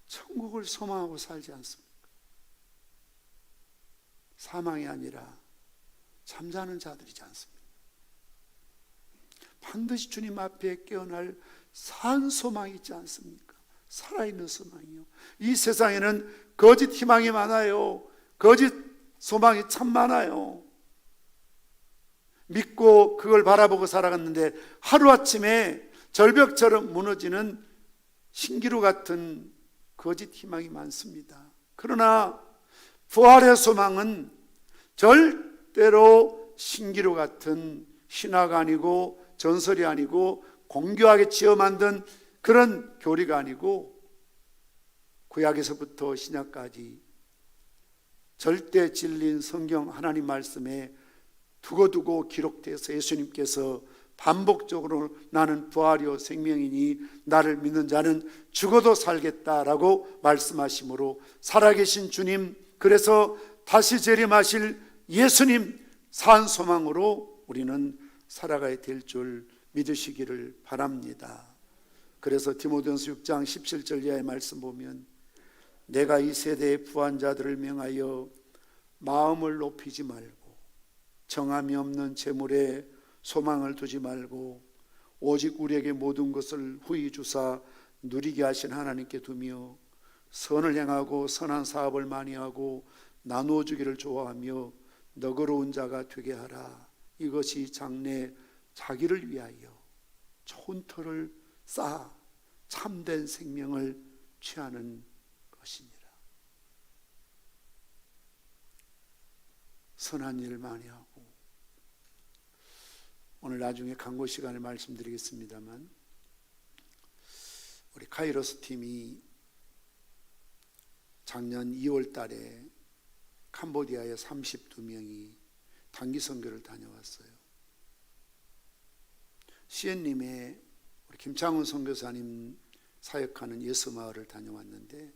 천국을 소망하고 살지 않습니까? 사망이 아니라 잠자는 자들이지 않습니까? 반드시 주님 앞에 깨어날 산 소망이 있지 않습니까? 살아있는 소망이요. 이 세상에는 거짓 희망이 많아요. 거짓 소망이 참 많아요. 믿고 그걸 바라보고 살아갔는데 하루아침에 절벽처럼 무너지는 신기루 같은 거짓 희망이 많습니다. 그러나 부활의 소망은 절대로 신기루 같은 신화가 아니고 전설이 아니고 공교하게 지어 만든 그런 교리가 아니고 구약에서부터 신약까지 절대 진리인 성경 하나님 말씀에 두고두고 기록돼서 예수님께서 반복적으로 나는 부활이요 생명이니 나를 믿는 자는 죽어도 살겠다라고 말씀하심으로 살아계신 주님, 그래서 다시 재림하실 예수님 산 소망으로 우리는 살아가야 될 줄 믿으시기를 바랍니다. 그래서 디모데전서 6장 17절 이하의 말씀 보면 내가 이 세대의 부한자들을 명하여 마음을 높이지 말고 정함이 없는 재물에 소망을 두지 말고 오직 우리에게 모든 것을 후히 주사 누리게 하신 하나님께 두며 선을 행하고 선한 사업을 많이 하고 나누어 주기를 좋아하며 너그러운 자가 되게 하라. 이것이 장래 자기를 위하여 좋은 터를 쌓아 참된 생명을 취하는 것이니라. 선한 일을 많이 하고, 오늘 나중에 강고 시간에 말씀드리겠습니다만 우리 카이로스 팀이 작년 2월 달에 캄보디아에 32명이 단기 선교를 다녀왔어요. 시엔님의 우리 김창훈 선교사님 사역하는 예수마을을 다녀왔는데,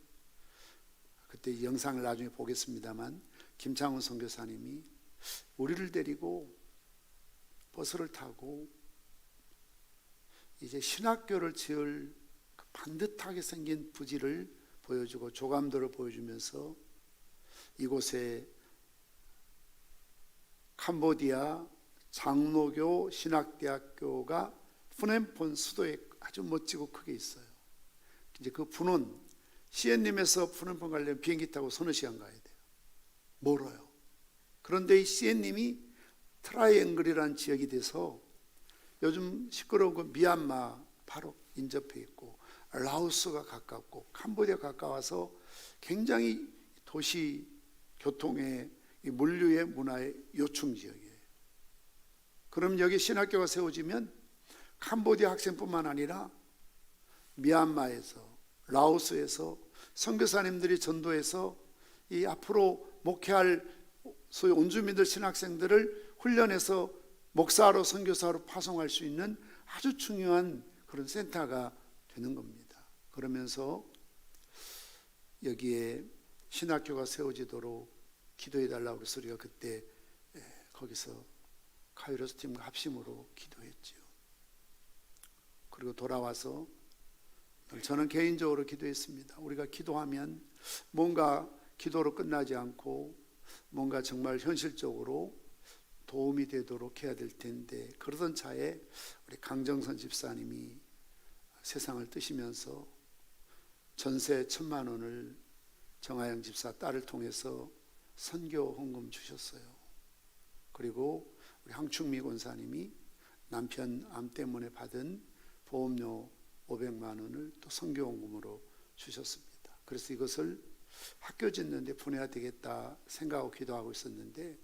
그때 영상을 나중에 보겠습니다만 김창훈 선교사님이 우리를 데리고 버스를 타고 이제 신학교를 지을 그 반듯하게 생긴 부지를 보여주고 조감도를 보여주면서 이곳에 캄보디아 장로교 신학대학교가 푸넴폰 수도에 아주 멋지고 크게 있어요. 이제 그 푸는 시엔님에서 푸넴폰 가려면 비행기 타고 서너 시간 가야 돼요. 멀어요. 그런데 이 시엔님이 트라이앵글이라는 지역이 돼서 요즘 시끄러운 건 미얀마 바로 인접해 있고 라오스가 가깝고 캄보디아 가까워서 굉장히 도시 교통의 물류의 문화의 요충 지역이에요. 그럼 여기 신학교가 세워지면 캄보디아 학생뿐만 아니라 미얀마에서 라오스에서 선교사님들이 전도해서 이 앞으로 목회할 소위 온주민들 신학생들을 훈련해서 목사로 선교사로 파송할 수 있는 아주 중요한 그런 센터가 되는 겁니다. 그러면서 여기에 신학교가 세워지도록 기도해 달라고 그래서 우리가 그때 거기서 카이로스 팀과 합심으로 기도했죠. 그리고 돌아와서 저는 개인적으로 기도했습니다. 우리가 기도하면 뭔가 기도로 끝나지 않고 뭔가 정말 현실적으로 도움이 되도록 해야 될 텐데, 그러던 차에 우리 강정선 집사님이 세상을 뜨시면서 전세 1,000만 원을 정하영 집사 딸을 통해서 선교 헌금 주셨어요. 그리고 우리 황충미 권사님이 남편 암 때문에 받은 보험료 500만 원을 또 선교 헌금으로 주셨습니다. 그래서 이것을 학교 짓는 데 보내야 되겠다 생각하고 기도하고 있었는데,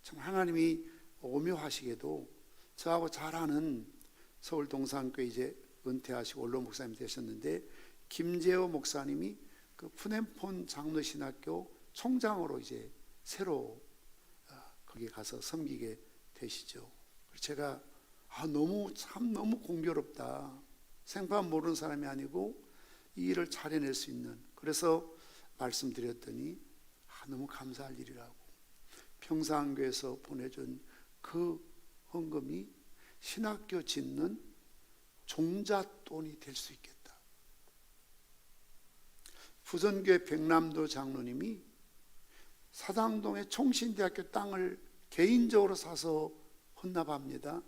참 하나님이 오묘하시게도 저하고 잘 아는 서울 동산교회 이제 은퇴하시고 원로 목사님 되셨는데 김재호 목사님이 그 푸넴폰 장로신학교 총장으로 이제 새로 거기 가서 섬기게 되시죠. 제가 너무 공교롭다. 생판 모르는 사람이 아니고 이 일을 잘 해낼 수 있는, 그래서 말씀드렸더니 너무 감사할 일이라고, 평상교에서 보내준 그 헌금이 신학교 짓는 종잣돈이 될 수 있겠다. 부전교회 백남도 장로님이 사당동의 총신대학교 땅을 개인적으로 사서 헌납합니다.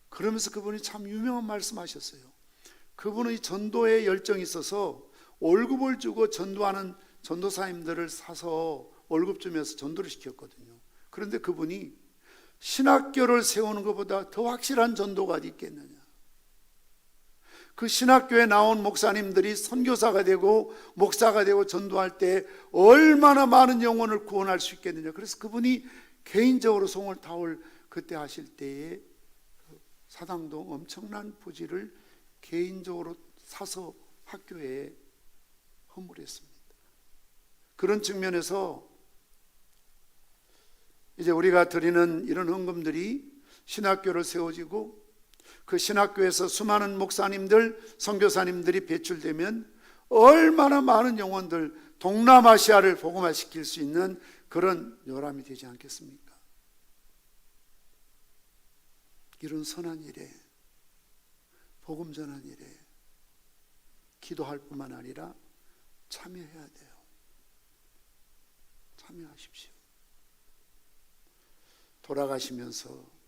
그러면서 그분이 참 유명한 말씀하셨어요. 그분은 이 전도에 열정이 있어서 월급을 주고 전도하는 전도사님들을 사서 월급 주면서 전도를 시켰거든요. 그런데 그분이 신학교를 세우는 것보다 더 확실한 전도가 어디 있겠느냐. 그 신학교에 나온 목사님들이 선교사가 되고 목사가 되고 전도할 때 얼마나 많은 영혼을 구원할 수 있겠느냐. 그래서 그분이 개인적으로 송을 타올 그때 하실 때에 사당동 엄청난 부지를 개인적으로 사서 학교에 헌물했습니다. 그런 측면에서 이제 우리가 드리는 이런 헌금들이 신학교를 세워지고 그 신학교에서 수많은 목사님들, 선교사님들이 배출되면 얼마나 많은 영혼들, 동남아시아를 복음화시킬 수 있는 그런 요람이 되지 않겠습니까? 이런 선한 일에, 복음 전한 일에 기도할 뿐만 아니라 참여해야 돼요. 참여하십시오. 돌아가시면서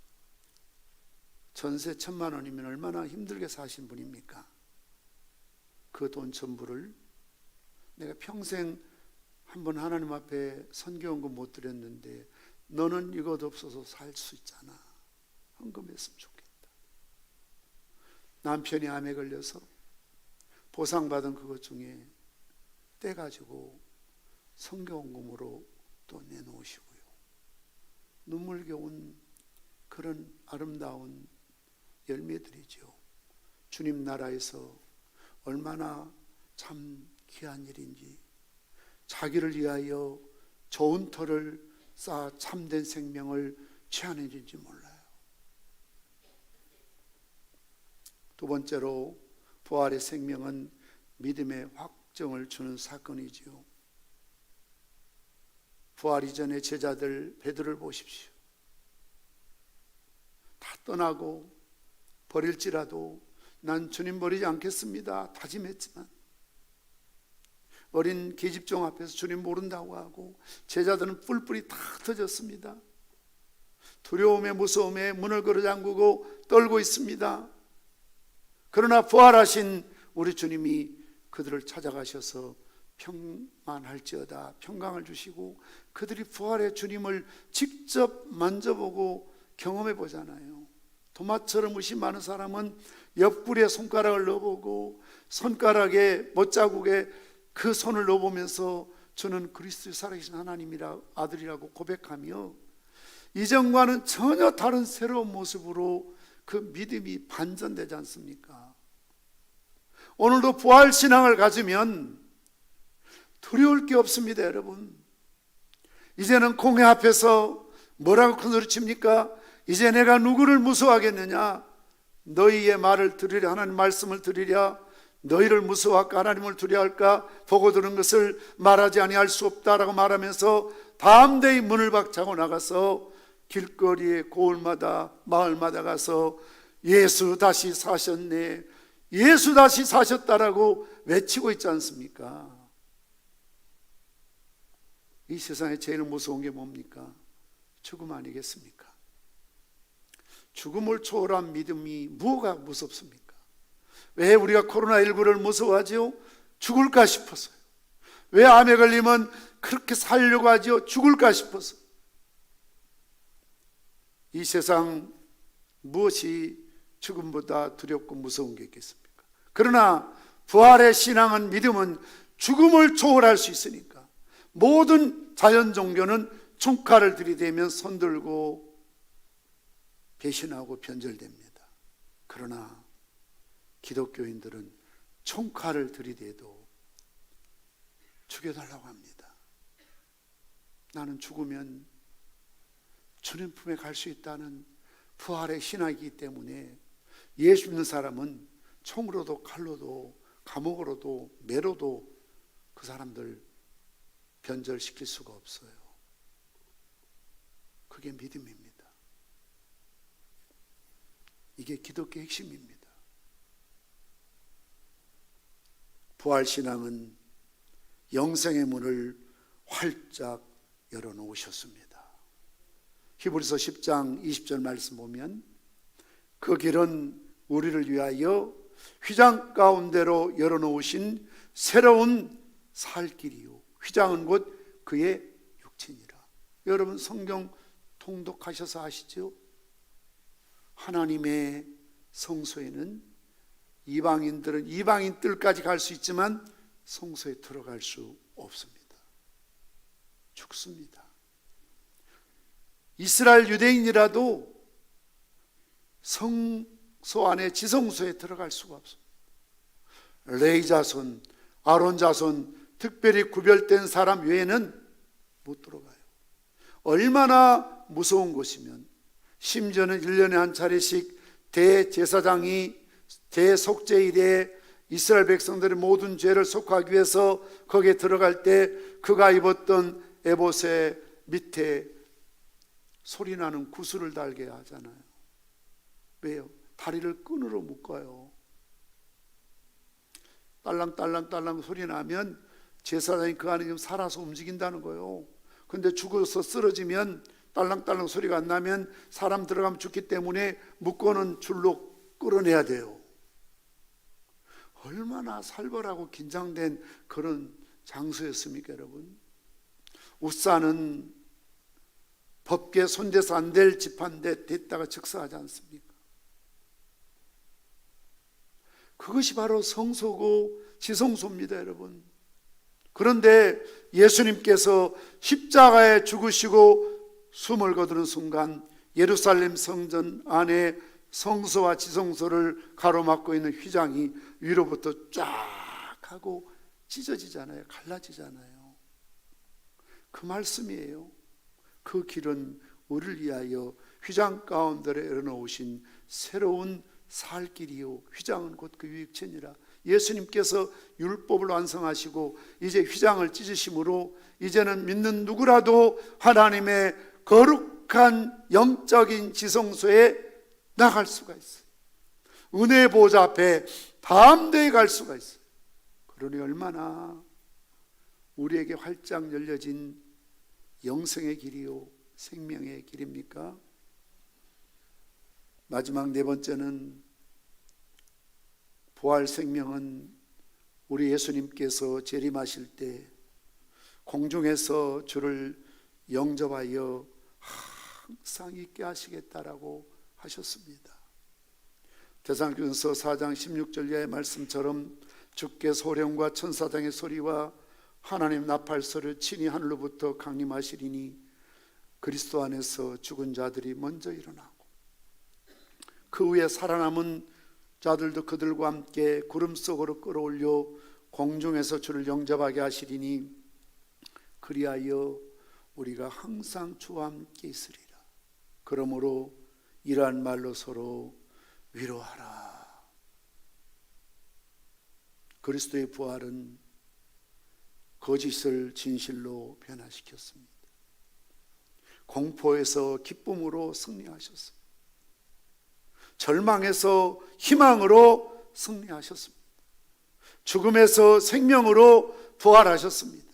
전세 1,000만 원이면 얼마나 힘들게 사신 분입니까? 그 돈 전부를 내가 평생 한번 하나님 앞에 선교헌금 못 드렸는데 너는 이것 없어서 살 수 있잖아. 헌금했으면 좋겠다. 남편이 암에 걸려서 보상받은 그것 중에 떼가지고 선교헌금으로 또 내놓으시고요. 눈물겨운 그런 아름다운 열매들이죠. 주님 나라에서 얼마나 참 귀한 일인지, 자기를 위하여 좋은 터를 쌓아 참된 생명을 취하는 일인지 몰라요. 두 번째로 부활의 생명은 믿음의 확정을 주는 사건이지요. 부활 이전의 제자들 베드로를 보십시오. 다 떠나고 버릴지라도 난 주님 버리지 않겠습니다 다짐했지만 어린 계집종 앞에서 주님 모른다고 하고 제자들은 뿔뿔이 다 흩어졌습니다. 두려움에 무서움에 문을 걸어 잠그고 떨고 있습니다. 그러나 부활하신 우리 주님이 그들을 찾아가셔서 평만할지어다 평강을 주시고 그들이 부활의 주님을 직접 만져보고 경험해 보잖아요. 도마처럼 의심하는 사람은 옆구리에 손가락을 넣어보고 손가락에 못자국에 그 손을 넣어보면서 저는 그리스도의 살아계신 하나님이라 아들이라고 고백하며 이전과는 전혀 다른 새로운 모습으로 그 믿음이 반전되지 않습니까? 오늘도 부활신앙을 가지면 두려울 게 없습니다. 여러분, 이제는 공회 앞에서 뭐라고 큰소리 칩니까? 이제 내가 누구를 무서워하겠느냐? 너희의 말을 들으랴, 하나님 말씀을 들으랴. 너희를 무서워할까 하나님을 두려워할까? 보고 들은 것을 말하지 아니할 수 없다라고 말하면서 담대히 문을 박차고 나가서 길거리에 고을마다 마을마다 가서 예수 다시 사셨네, 예수 다시 사셨다라고 외치고 있지 않습니까? 이 세상에 제일 무서운 게 뭡니까? 죽음 아니겠습니까? 죽음을 초월한 믿음이 뭐가 무섭습니까? 왜 우리가 코로나19를 무서워하지요? 죽을까 싶어서요. 왜 암에 걸리면 그렇게 살려고 하지요? 죽을까 싶어서. 이 세상 무엇이 죽음보다 두렵고 무서운 게 있겠습니까? 그러나 부활의 신앙은, 믿음은 죽음을 초월할 수 있으니까 모든 자연 종교는 총칼을 들이대면 손들고 배신하고 변절됩니다. 그러나 기독교인들은 총칼을 들이대도 죽여달라고 합니다. 나는 죽으면 주님 품에 갈 수 있다는 부활의 신학이기 때문에 예수 믿는 사람은 총으로도 칼로도 감옥으로도 매로도 그 사람들 변절시킬 수가 없어요. 그게 믿음입니다. 이게 기독교의 핵심입니다. 부활신앙은 영생의 문을 활짝 열어놓으셨습니다. 히브리서 10장 20절 말씀 보면 그 길은 우리를 위하여 휘장 가운데로 열어놓으신 새로운 살 길이요 휘장은 곧 그의 육체니라. 여러분 성경 통독하셔서 아시죠? 하나님의 성소에는 이방인들은 이방인 뜰까지 갈 수 있지만 성소에 들어갈 수 없습니다. 죽습니다. 이스라엘 유대인이라도 성소 안에 지성소에 들어갈 수가 없습니다. 레위 자손, 아론 자손, 특별히 구별된 사람 외에는 못 들어가요. 얼마나 무서운 곳이면 심지어는 1년에 한 차례씩 대제사장이 대속죄일에 이스라엘 백성들의 모든 죄를 속하기 위해서 거기에 들어갈 때 그가 입었던 에봇의 밑에 소리나는 구슬을 달게 하잖아요. 왜요? 다리를 끈으로 묶어요. 딸랑딸랑딸랑 소리 나면 제사장이 그 안에 좀 살아서 움직인다는 거예요. 근데 죽어서 쓰러지면 딸랑딸랑 소리가 안 나면 사람 들어가면 죽기 때문에 묶어놓은 줄로 끌어내야 돼요. 얼마나 살벌하고 긴장된 그런 장소였습니까, 여러분? 웃사는 법계 손대서 안 될 집한데 됐다가 즉사하지 않습니까? 그것이 바로 성소고 지성소입니다, 여러분. 그런데 예수님께서 십자가에 죽으시고 숨을 거두는 순간 예루살렘 성전 안에 성소와 지성소를 가로막고 있는 휘장이 위로부터 쫙 하고 찢어지잖아요. 갈라지잖아요. 그 말씀이에요. 그 길은 우리를 위하여 휘장 가운데로 열어놓으신 새로운 살 길이요 휘장은 곧 그 육체니라. 예수님께서 율법을 완성하시고 이제 휘장을 찢으심으로 이제는 믿는 누구라도 하나님의 거룩한 영적인 지성소에 나갈 수가 있어요. 은혜의 보좌 앞에 담대히 갈 수가 있어요. 그러니 얼마나 우리에게 활짝 열려진 영생의 길이요 생명의 길입니까? 마지막 네 번째는 부활 생명은 우리 예수님께서 재림하실 때 공중에서 주를 영접하여 항상 있게 하시겠다라고 하셨습니다. 데살로니가서 4장 16절 이하의 말씀처럼 주께 소령과 천사장의 소리와 하나님 나팔 소리를 친히 하늘로부터 강림하시리니 그리스도 안에서 죽은 자들이 먼저 일어나고 그 후에 살아남은 자들도 그들과 함께 구름 속으로 끌어올려 공중에서 주를 영접하게 하시리니 그리하여 우리가 항상 주와 함께 있으리라. 그러므로 이러한 말로 서로 위로하라. 그리스도의 부활은 거짓을 진실로 변화시켰습니다. 공포에서 기쁨으로 승리하셨습니다. 절망에서 희망으로 승리하셨습니다. 죽음에서 생명으로 부활하셨습니다.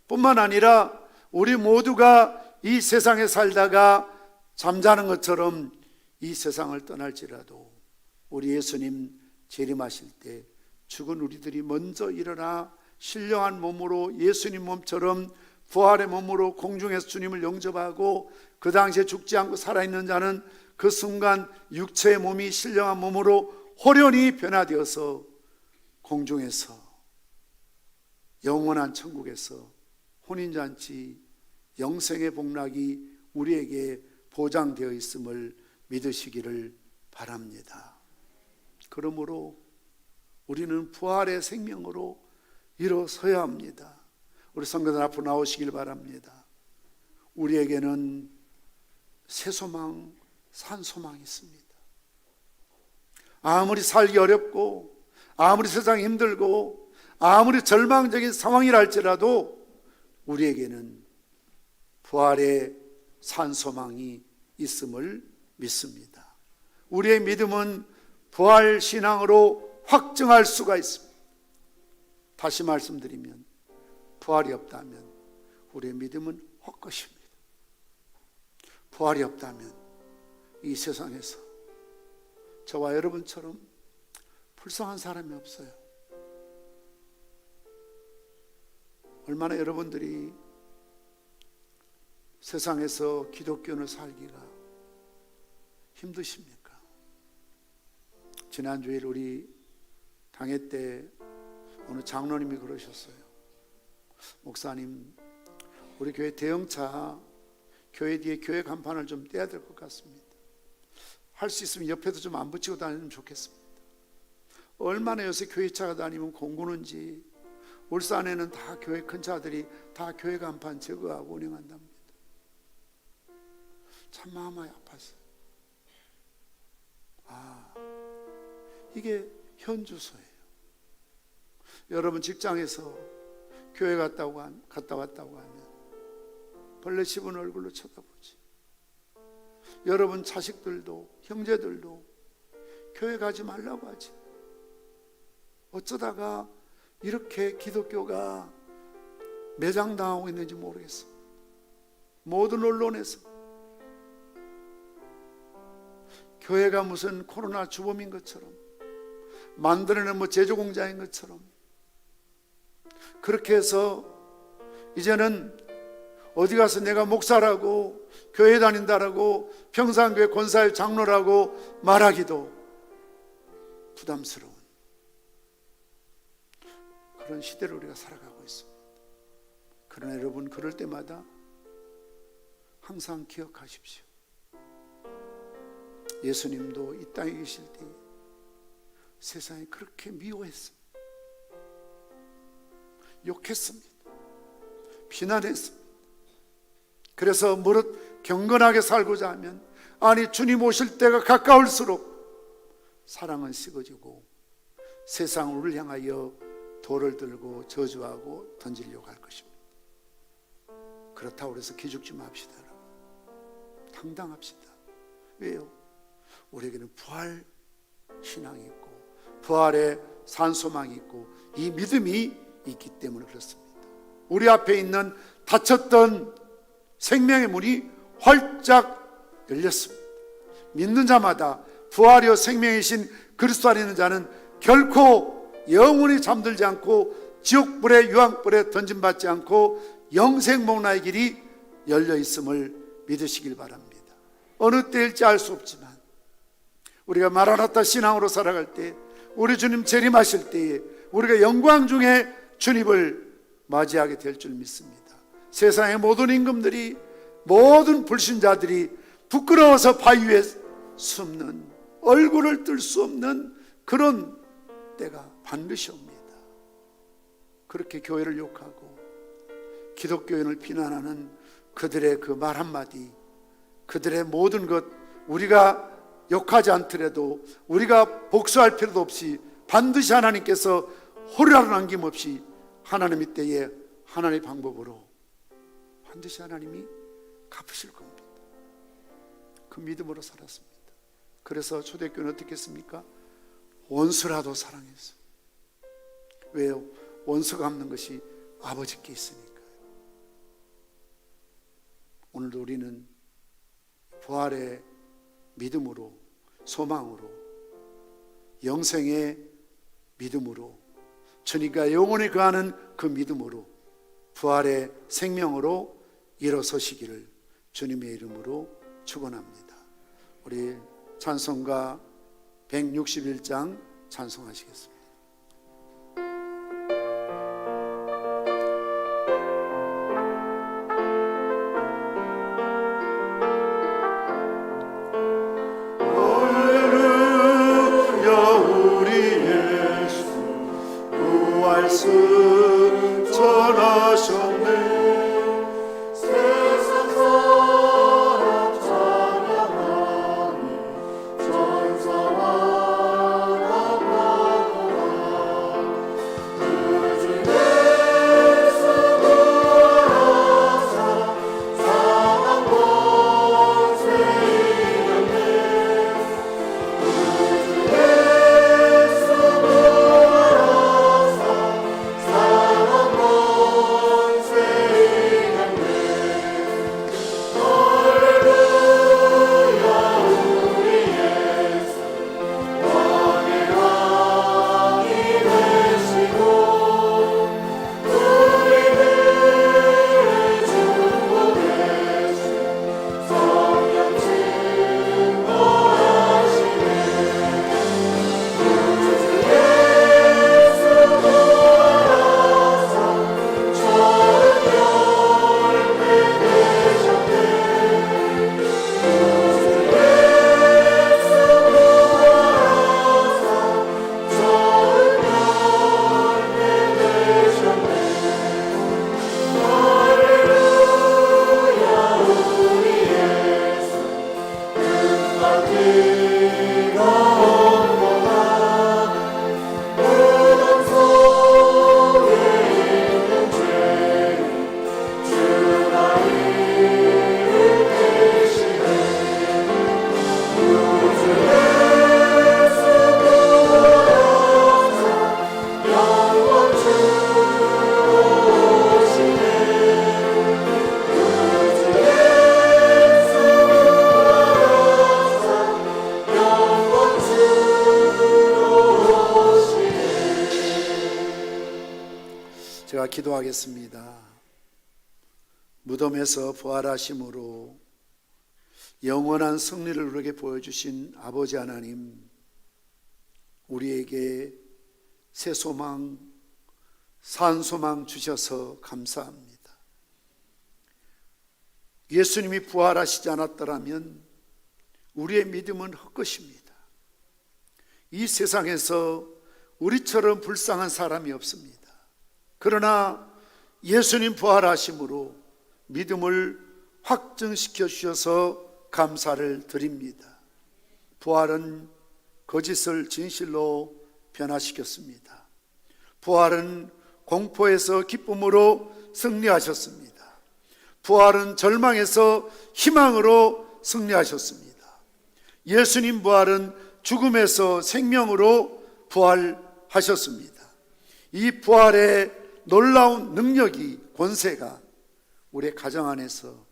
뿐만 아니라 우리 모두가 이 세상에 살다가 잠자는 것처럼 이 세상을 떠날지라도 우리 예수님 재림하실 때 죽은 우리들이 먼저 일어나 신령한 몸으로 예수님 몸처럼 부활의 몸으로 공중에서 주님을 영접하고 그 당시에 죽지 않고 살아있는 자는 그 순간 육체의 몸이 신령한 몸으로 호련히 변화되어서 공중에서 영원한 천국에서 혼인잔치 영생의 복락이 우리에게 보장되어 있음을 믿으시기를 바랍니다. 그러므로 우리는 부활의 생명으로 일어서야 합니다. 우리 성도들 앞으로 나오시길 바랍니다. 우리에게는 새 소망, 산 소망이 있습니다. 아무리 살기 어렵고 아무리 세상이 힘들고 아무리 절망적인 상황이라 할지라도 우리에게는 부활의 산 소망이 있음을 믿습니다. 우리의 믿음은 부활 신앙으로 확증할 수가 있습니다. 다시 말씀드리면 부활이 없다면 우리의 믿음은 헛것입니다. 부활이 없다면 이 세상에서 저와 여러분처럼 불쌍한 사람이 없어요. 얼마나 여러분들이 세상에서 기독교를 살기가 힘드십니까? 지난주일 우리 당회 때 어느 장로님이 그러셨어요. 목사님, 우리 교회 대형차 교회 뒤에 교회 간판을 좀 떼야 될 것 같습니다. 할 수 있으면 옆에도 좀 안 붙이고 다니면 좋겠습니다. 얼마나 요새 교회차가 다니면 공구는지. 울산에는 다 교회 큰 차들이 다 교회 간판 제거하고 운영한답니다. 참 마음이 아팠어요. 이게 현주소예요. 여러분 직장에서 교회 갔다 왔다고 하면 벌레 씹은 얼굴로 쳐다보지. 여러분 자식들도 형제들도 교회 가지 말라고 하지. 어쩌다가 이렇게 기독교가 매장당하고 있는지 모르겠어. 모든 언론에서 교회가 무슨 코로나 주범인 것처럼, 만들어낸 제조공장인 것처럼 그렇게 해서 이제는 어디 가서 내가 목사라고 교회 다닌다라고 평산교회 권사의 장로라고 말하기도 부담스러운 그런 시대를 우리가 살아가고 있습니다. 그러나 여러분, 그럴 때마다 항상 기억하십시오. 예수님도 이 땅에 계실 때 세상이 그렇게 미워했습니다. 욕했습니다. 비난했습니다. 그래서 무릇 경건하게 살고자 하면, 아니 주님 오실 때가 가까울수록 사랑은 식어지고 세상을 우리를 향하여 돌을 들고 저주하고 던지려고 할 것입니다. 그렇다고 해서 기죽지 맙시다. 여러분, 당당합시다. 왜요? 우리에게는 부활 신앙이 있고 부활의 산소망이 있고 이 믿음이 있기 때문에 그렇습니다. 우리 앞에 있는 닫혔던 생명의 문이 활짝 열렸습니다. 믿는 자마다 부활이요 생명이신 그리스도 안에 있는 자는 결코 영원히 잠들지 않고 지옥불에 유황불에 던짐받지 않고 영생 목라의 길이 열려 있음을 믿으시길 바랍니다. 어느 때일지 알 수 없지만 우리가 마라나타 신앙으로 살아갈 때, 우리 주님 재림하실 때에 우리가 영광 중에 주님을 맞이하게 될 줄 믿습니다. 세상의 모든 임금들이, 모든 불신자들이 부끄러워서 바위 위에 숨는, 얼굴을 뜰 수 없는 그런 때가 반드시 옵니다. 그렇게 교회를 욕하고 기독교인을 비난하는 그들의 그 말 한마디, 그들의 모든 것, 우리가 욕하지 않더라도 우리가 복수할 필요도 없이 반드시 하나님께서 호루라도 남김없이 하나님의 때에 하나님의 방법으로 반드시 하나님이 갚으실 겁니다. 그 믿음으로 살았습니다. 그래서 초대교회는 어떻게 했습니까? 원수라도 사랑했어요. 왜요? 원수 갚는 것이 아버지께 있으니까요. 오늘도 우리는 부활의 믿음으로, 소망으로, 영생의 믿음으로, 주님과 영원히 거하는 그 믿음으로, 부활의 생명으로 일어서시기를 주님의 이름으로 축원합니다. 우리 찬송가 161장 찬송하시겠습니다. 전사와 우리가 기도하겠습니다. 무덤에서 부활하심으로 영원한 승리를 우리에게 보여주신 아버지 하나님, 우리에게 새 소망, 산 소망 주셔서 감사합니다. 예수님이 부활하시지 않았더라면 우리의 믿음은 헛것입니다. 이 세상에서 우리처럼 불쌍한 사람이 없습니다. 그러나 예수님 부활하심으로 믿음을 확증시켜 주셔서 감사를 드립니다. 부활은 거짓을 진실로 변화시켰습니다. 부활은 공포에서 기쁨으로 승리하셨습니다. 부활은 절망에서 희망으로 승리하셨습니다. 예수님 부활은 죽음에서 생명으로 부활하셨습니다. 이 부활의 놀라운 능력이, 권세가 우리의 가정 안에서,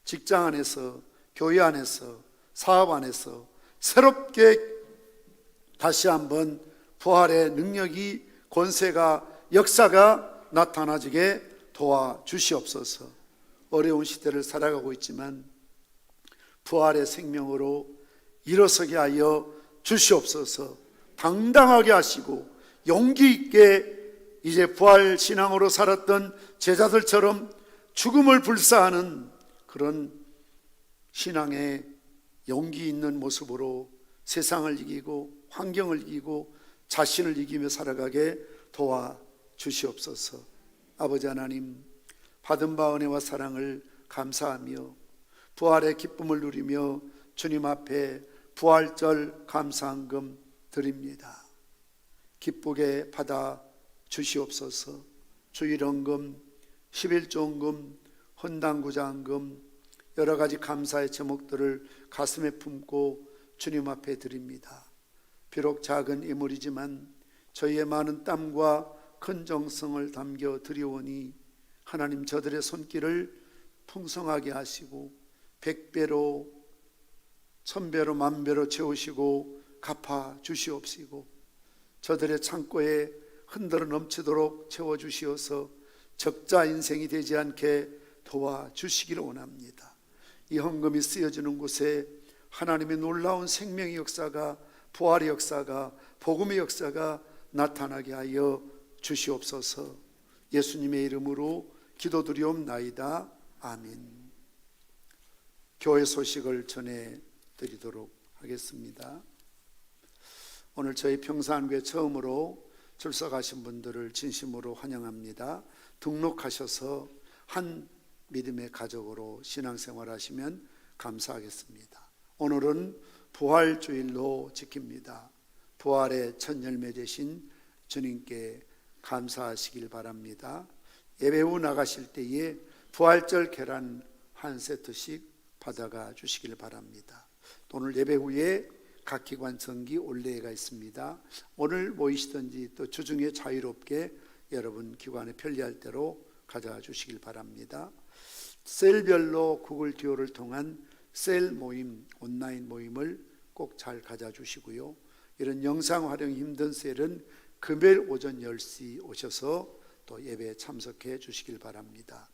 직장 안에서, 교회 안에서, 사업 안에서 새롭게 다시 한번 부활의 능력이, 권세가, 역사가 나타나지게 도와주시옵소서. 어려운 시대를 살아가고 있지만 부활의 생명으로 일어서게 하여 주시옵소서. 당당하게 하시고 용기 있게 이제 부활 신앙으로 살았던 제자들처럼 죽음을 불사하는 그런 신앙의 용기 있는 모습으로 세상을 이기고 환경을 이기고 자신을 이기며 살아가게 도와주시옵소서. 아버지 하나님, 받은 바 은혜와 사랑을 감사하며 부활의 기쁨을 누리며 주님 앞에 부활절 감사한금 드립니다. 기쁘게 받아 주시옵소서. 주일헌금, 11조헌금, 헌당구자헌금, 여러 가지 감사의 제목들을 가슴에 품고 주님 앞에 드립니다. 비록 작은 인물이지만 저희의 많은 땀과 큰 정성을 담겨 드리오니 하나님, 저들의 손길을 풍성하게 하시고 100배로 1000배로 만배로 채우시고 갚아 주시옵시고 저들의 창고에 흔들어 넘치도록 채워주시어서 적자 인생이 되지 않게 도와주시기를 원합니다. 이 헌금이 쓰여지는 곳에 하나님의 놀라운 생명의 역사가, 부활의 역사가, 복음의 역사가 나타나게 하여 주시옵소서. 예수님의 이름으로 기도드리옵나이다. 아멘. 교회 소식을 전해드리도록 하겠습니다. 오늘 저희 평산교회 처음으로 출석하신 분들을 진심으로 환영합니다. 등록하셔서 한 믿음의 가족으로 신앙생활 하시면 감사하겠습니다. 오늘은 부활주일로 지킵니다. 부활의 첫 열매 되신 주님께 감사하시길 바랍니다. 예배 후 나가실 때에 부활절 계란 한 세트씩 받아가 주시길 바랍니다. 오늘 예배 후에 각 기관 정기 올레가 있습니다. 오늘 모이시든지 또 주중에 자유롭게 여러분 기관에 편리할 대로 가져가 주시길 바랍니다. 셀별로 구글 듀오를 통한 셀 모임, 온라인 모임을 꼭 잘 가져주시고요. 이런 영상 활용이 힘든 셀은 금요일 오전 10시 오셔서 또 예배에 참석해 주시길 바랍니다.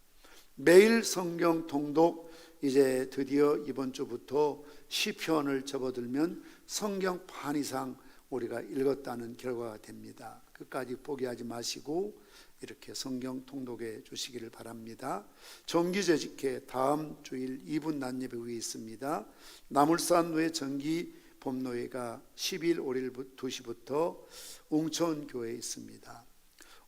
매일 성경 통독, 이제 드디어 이번 주부터 시편을 접어들면 성경 반 이상 우리가 읽었다는 결과가 됩니다. 끝까지 포기하지 마시고 이렇게 성경 통독해 주시기를 바랍니다. 정기재직회 다음 주일 2분 낮예배 후에 있습니다. 나물산로의 정기 봄노회가 12일 5일 2시부터 웅천교회에 있습니다.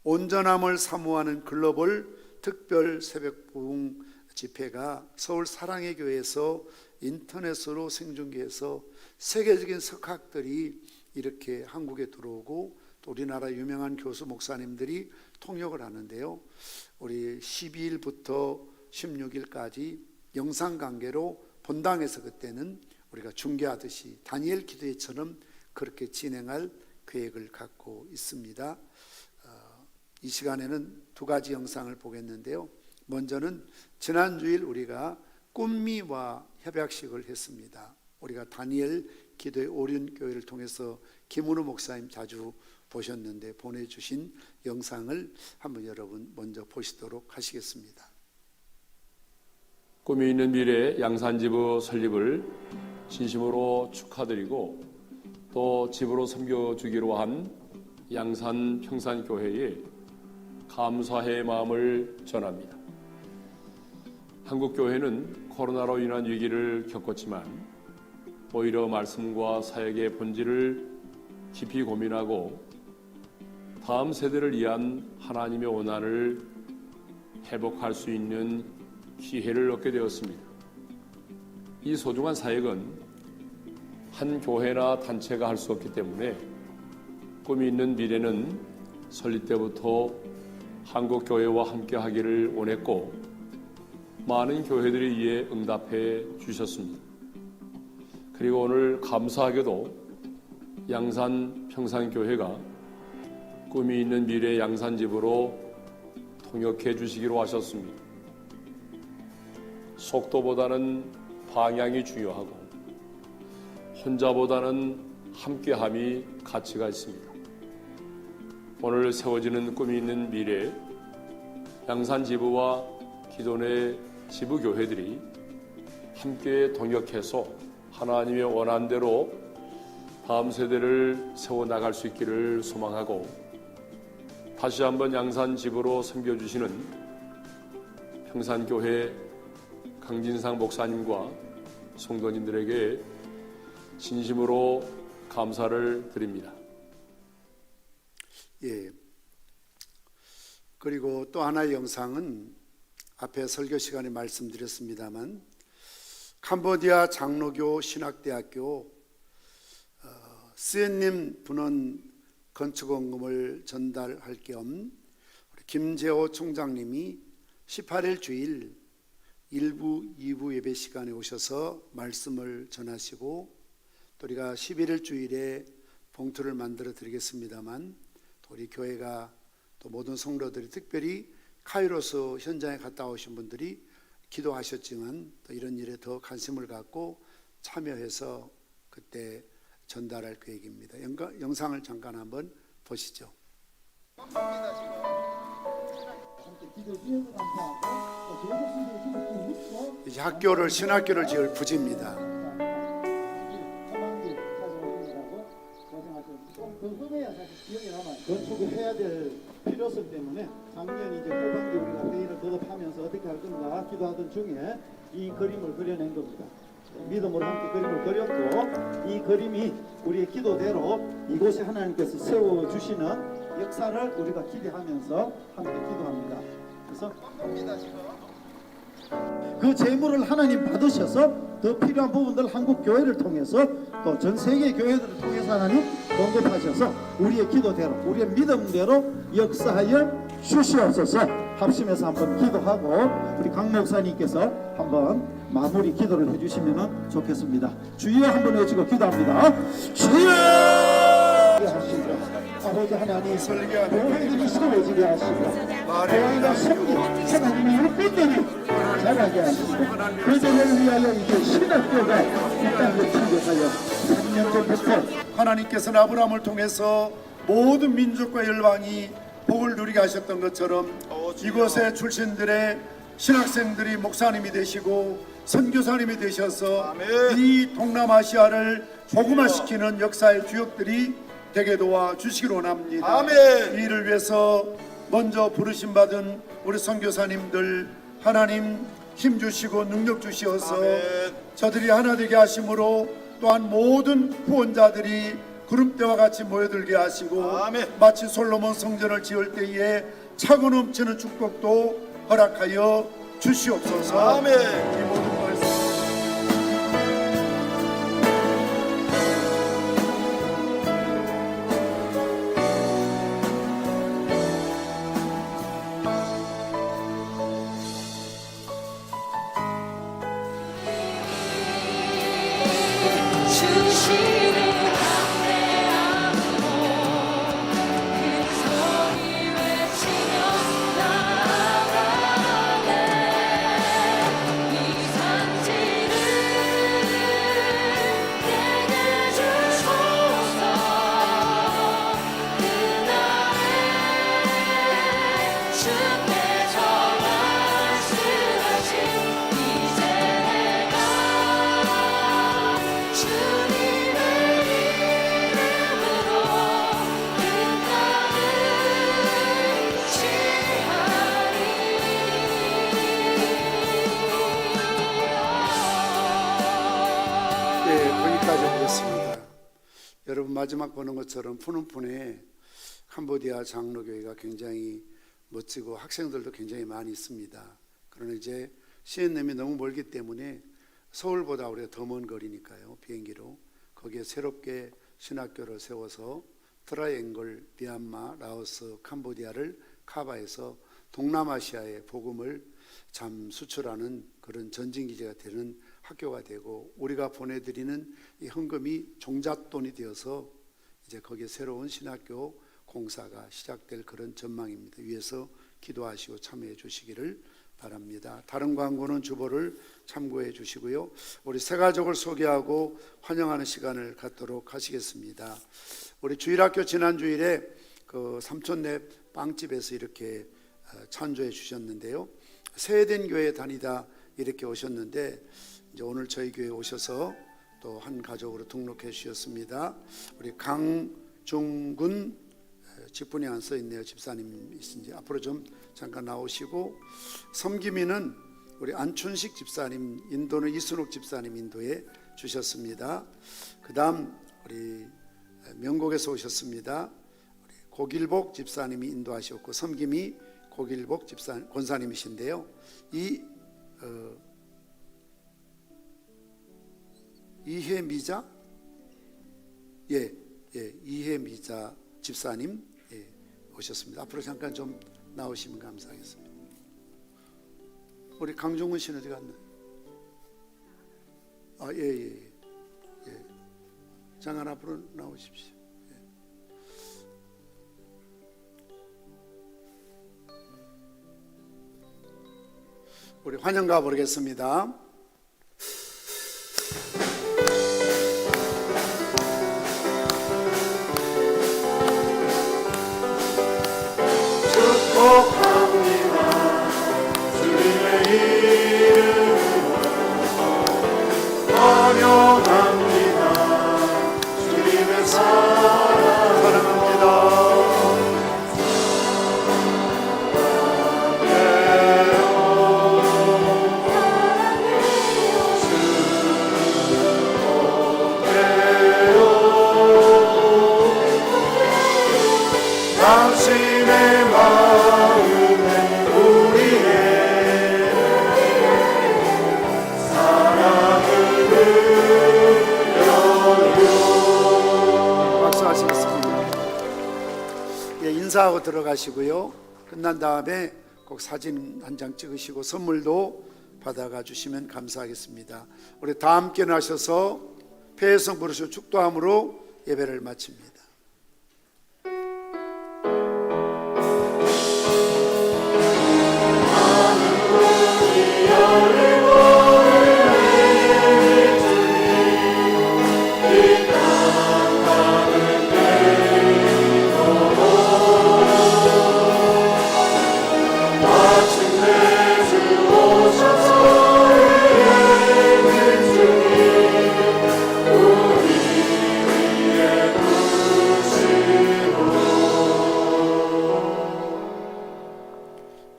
온전함을 사모하는 글로벌 특별 새벽 부흥 집회가 서울 사랑의 교회에서 인터넷으로 생중계해서 세계적인 석학들이 이렇게 한국에 들어오고 또 우리나라 유명한 교수 목사님들이 통역을 하는데요. 우리 12일부터 16일까지 영상 관계로 본당에서 그때는 우리가 중계하듯이 다니엘 기도회처럼 그렇게 진행할 계획을 갖고 있습니다. 이 시간에는 두 가지 영상을 보겠는데요. 먼저는 지난주일 우리가 꿈미와 협약식을 했습니다. 우리가 다니엘 기도의 오륜교회를 통해서 김은우 목사님 자주 보셨는데 보내주신 영상을 한번 여러분 먼저 보시도록 하시겠습니다. 꿈이 있는 미래 양산지부 설립을 진심으로 축하드리고 또 집으로 섬겨주기로 한 양산 평산교회에 감사의 마음을 전합니다. 한국교회는 코로나로 인한 위기를 겪었지만 오히려 말씀과 사역의 본질을 깊이 고민하고 다음 세대를 위한 하나님의 원한을 회복할 수 있는 기회를 얻게 되었습니다. 이 소중한 사역은 한 교회나 단체가 할 수 없기 때문에 꿈이 있는 미래는 설립 때부터 한국교회와 함께 하기를 원했고 많은 교회들이 이에 응답해 주셨습니다. 그리고 오늘 감사하게도 양산 평산교회가 꿈이 있는 미래 양산집으로 통역해 주시기로 하셨습니다. 속도보다는 방향이 중요하고 혼자보다는 함께함이 가치가 있습니다. 오늘 세워지는 꿈이 있는 미래 양산지부와 기존의 지부교회들이 함께 동역해서 하나님의 원한대로 다음 세대를 세워나갈 수 있기를 소망하고 다시 한번 양산지부로 섬겨주시는 평산교회 강진상 목사님과 성도님들에게 진심으로 감사를 드립니다. 예. 그리고 또 하나의 영상은 앞에 설교 시간에 말씀드렸습니다만 캄보디아 장로교 신학대학교 스엔님 분원 건축원금을 전달할 겸 김재호 총장님이 18일 주일 1부, 2부 예배 시간에 오셔서 말씀을 전하시고 또 우리가 11일 주일에 봉투를 만들어 드리겠습니다만 또 우리 교회가 또 모든 성도들이 특별히 카이로스 현장에 갔다 오신 분들이 기도하셨지만 또 이런 일에 더 관심을 갖고 참여해서 그때 전달할 계획입니다. 영상을 잠깐 한번 보시죠. 이제 학교를 신학교를 지을 부지입니다. 건축을 해야 될 필요성 때문에 작년 이제 후반기 우리가 회의를 거듭하면서 어떻게 할 건가 기도하던 중에 이 그림을 그려낸 겁니다. 믿음으로 함께 그림을 그렸고 이 그림이 우리의 기도대로 이곳에 하나님께서 세워주시는 역사를 우리가 기대하면서 함께 기도합니다. 그래서 그 재물을 하나님 받으셔서 더 필요한 부분들 한국 교회를 통해서 또 전 세계 교회들을 통해서 하나님 공급하셔서 우리의 기도대로 우리의 믿음대로 역사하여 주시옵소서. 합심해서 한번 기도하고 우리 강 목사님께서 한번 마무리 기도를 해주시면 좋겠습니다. 주여 한번 외치고 기도합니다. 주여 하시고 아버지 하나님 교회들이 세워지게 하시고 교회가 섬기 하나님의 일꾼들이 자라게 하시고 그들을 위하여 이제 신학교가 이 땅을 창조하여 3년 전부터 하나님께서는 아브라함을 통해서 모든 민족과 열방이 복을 누리게 하셨던 것처럼 이곳의 출신들의 신학생들이 목사님이 되시고 선교사님이 되셔서 이 동남아시아를 복음화시키는 역사의 주역들이 되게 도와주시기를 원합니다. 이 일을 위해서 먼저 부르심 받은 우리 선교사님들 하나님 힘주시고 능력 주시어서 저들이 하나 되게 하심으로 또한 모든 후원자들이 구름대와 같이 모여들게 하시고 마치 솔로몬 성전을 지을 때에 차고 넘치는 축복도 허락하여 주시옵소서. 이 모든 말씀 주시는 여러분 마지막 보는 것처럼 푸놈푼에 캄보디아 장로교회가 굉장히 멋지고 학생들도 굉장히 많이 있습니다. 그러나 이제 시엔넴이 너무 멀기 때문에 서울보다 우리가 더 먼 거리니까요, 비행기로 거기에 새롭게 신학교를 세워서 트라이앵글, 미얀마, 라오스, 캄보디아를 커버해서 동남아시아의 복음을 참 수출하는 그런 전진기지가 되는 학교가 되고, 우리가 보내드리는 이 헌금이 종잣돈이 되어서 이제 거기에 새로운 신학교 공사가 시작될 그런 전망입니다. 위에서 기도하시고 참여해 주시기를 바랍니다. 다른 광고는 주보를 참고해 주시고요. 우리 새 가족을 소개하고 환영하는 시간을 갖도록 하시겠습니다. 우리 주일학교 지난 주일에 그 삼촌네 빵집에서 이렇게 찬조해 주셨는데요. 세된 교회 다니다 이렇게 오셨는데 이제 오늘 저희 교회 오셔서 또 한 가족으로 등록해 주셨습니다. 우리 강중군 직분이 안 써 있네요. 집사님이신지 앞으로 좀 잠깐 나오시고, 섬기미는 우리 안춘식 집사님, 인도는 이순옥 집사님 인도에 주셨습니다. 그 다음 우리 명곡에서 오셨습니다. 우리 고길복 집사님이 인도하셨고, 섬김이 고길복 집사 권사님이신데요. 이해미자, 이해미자 집사님 오셨습니다. 앞으로 잠깐 좀 나오시면 감사하겠습니다. 우리 강종훈 씨는 어디 갔나요? 잠깐 앞으로 나오십시오. 우리 환영가 부르겠습니다. 인사하고 들어가시고요. 끝난 다음에 꼭 사진 한 장 찍으시고 선물도 받아가 주시면 감사하겠습니다. 우리 다 함께 나셔서 폐회성 부르시고 축도함으로 예배를 마칩니다.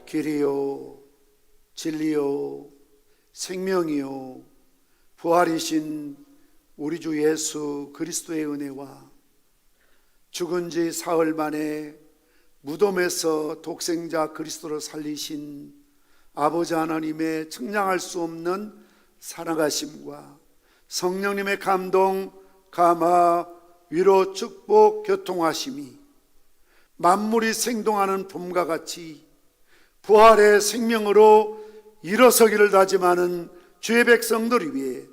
길이요 진리요 생명이요 부활이신 우리 주 예수 그리스도의 은혜와 죽은 지 사흘 만에 무덤에서 독생자 그리스도를 살리신 아버지 하나님의 측량할 수 없는 사랑하심과 성령님의 감동, 감화, 위로, 축복, 교통하심이 만물이 생동하는 봄과 같이 부활의 생명으로 일어서기를 다짐하는 주의 백성들을 위해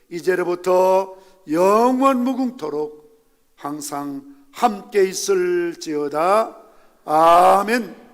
이제로부터 영원 무궁토록 항상 함께 있을지어다. 아멘.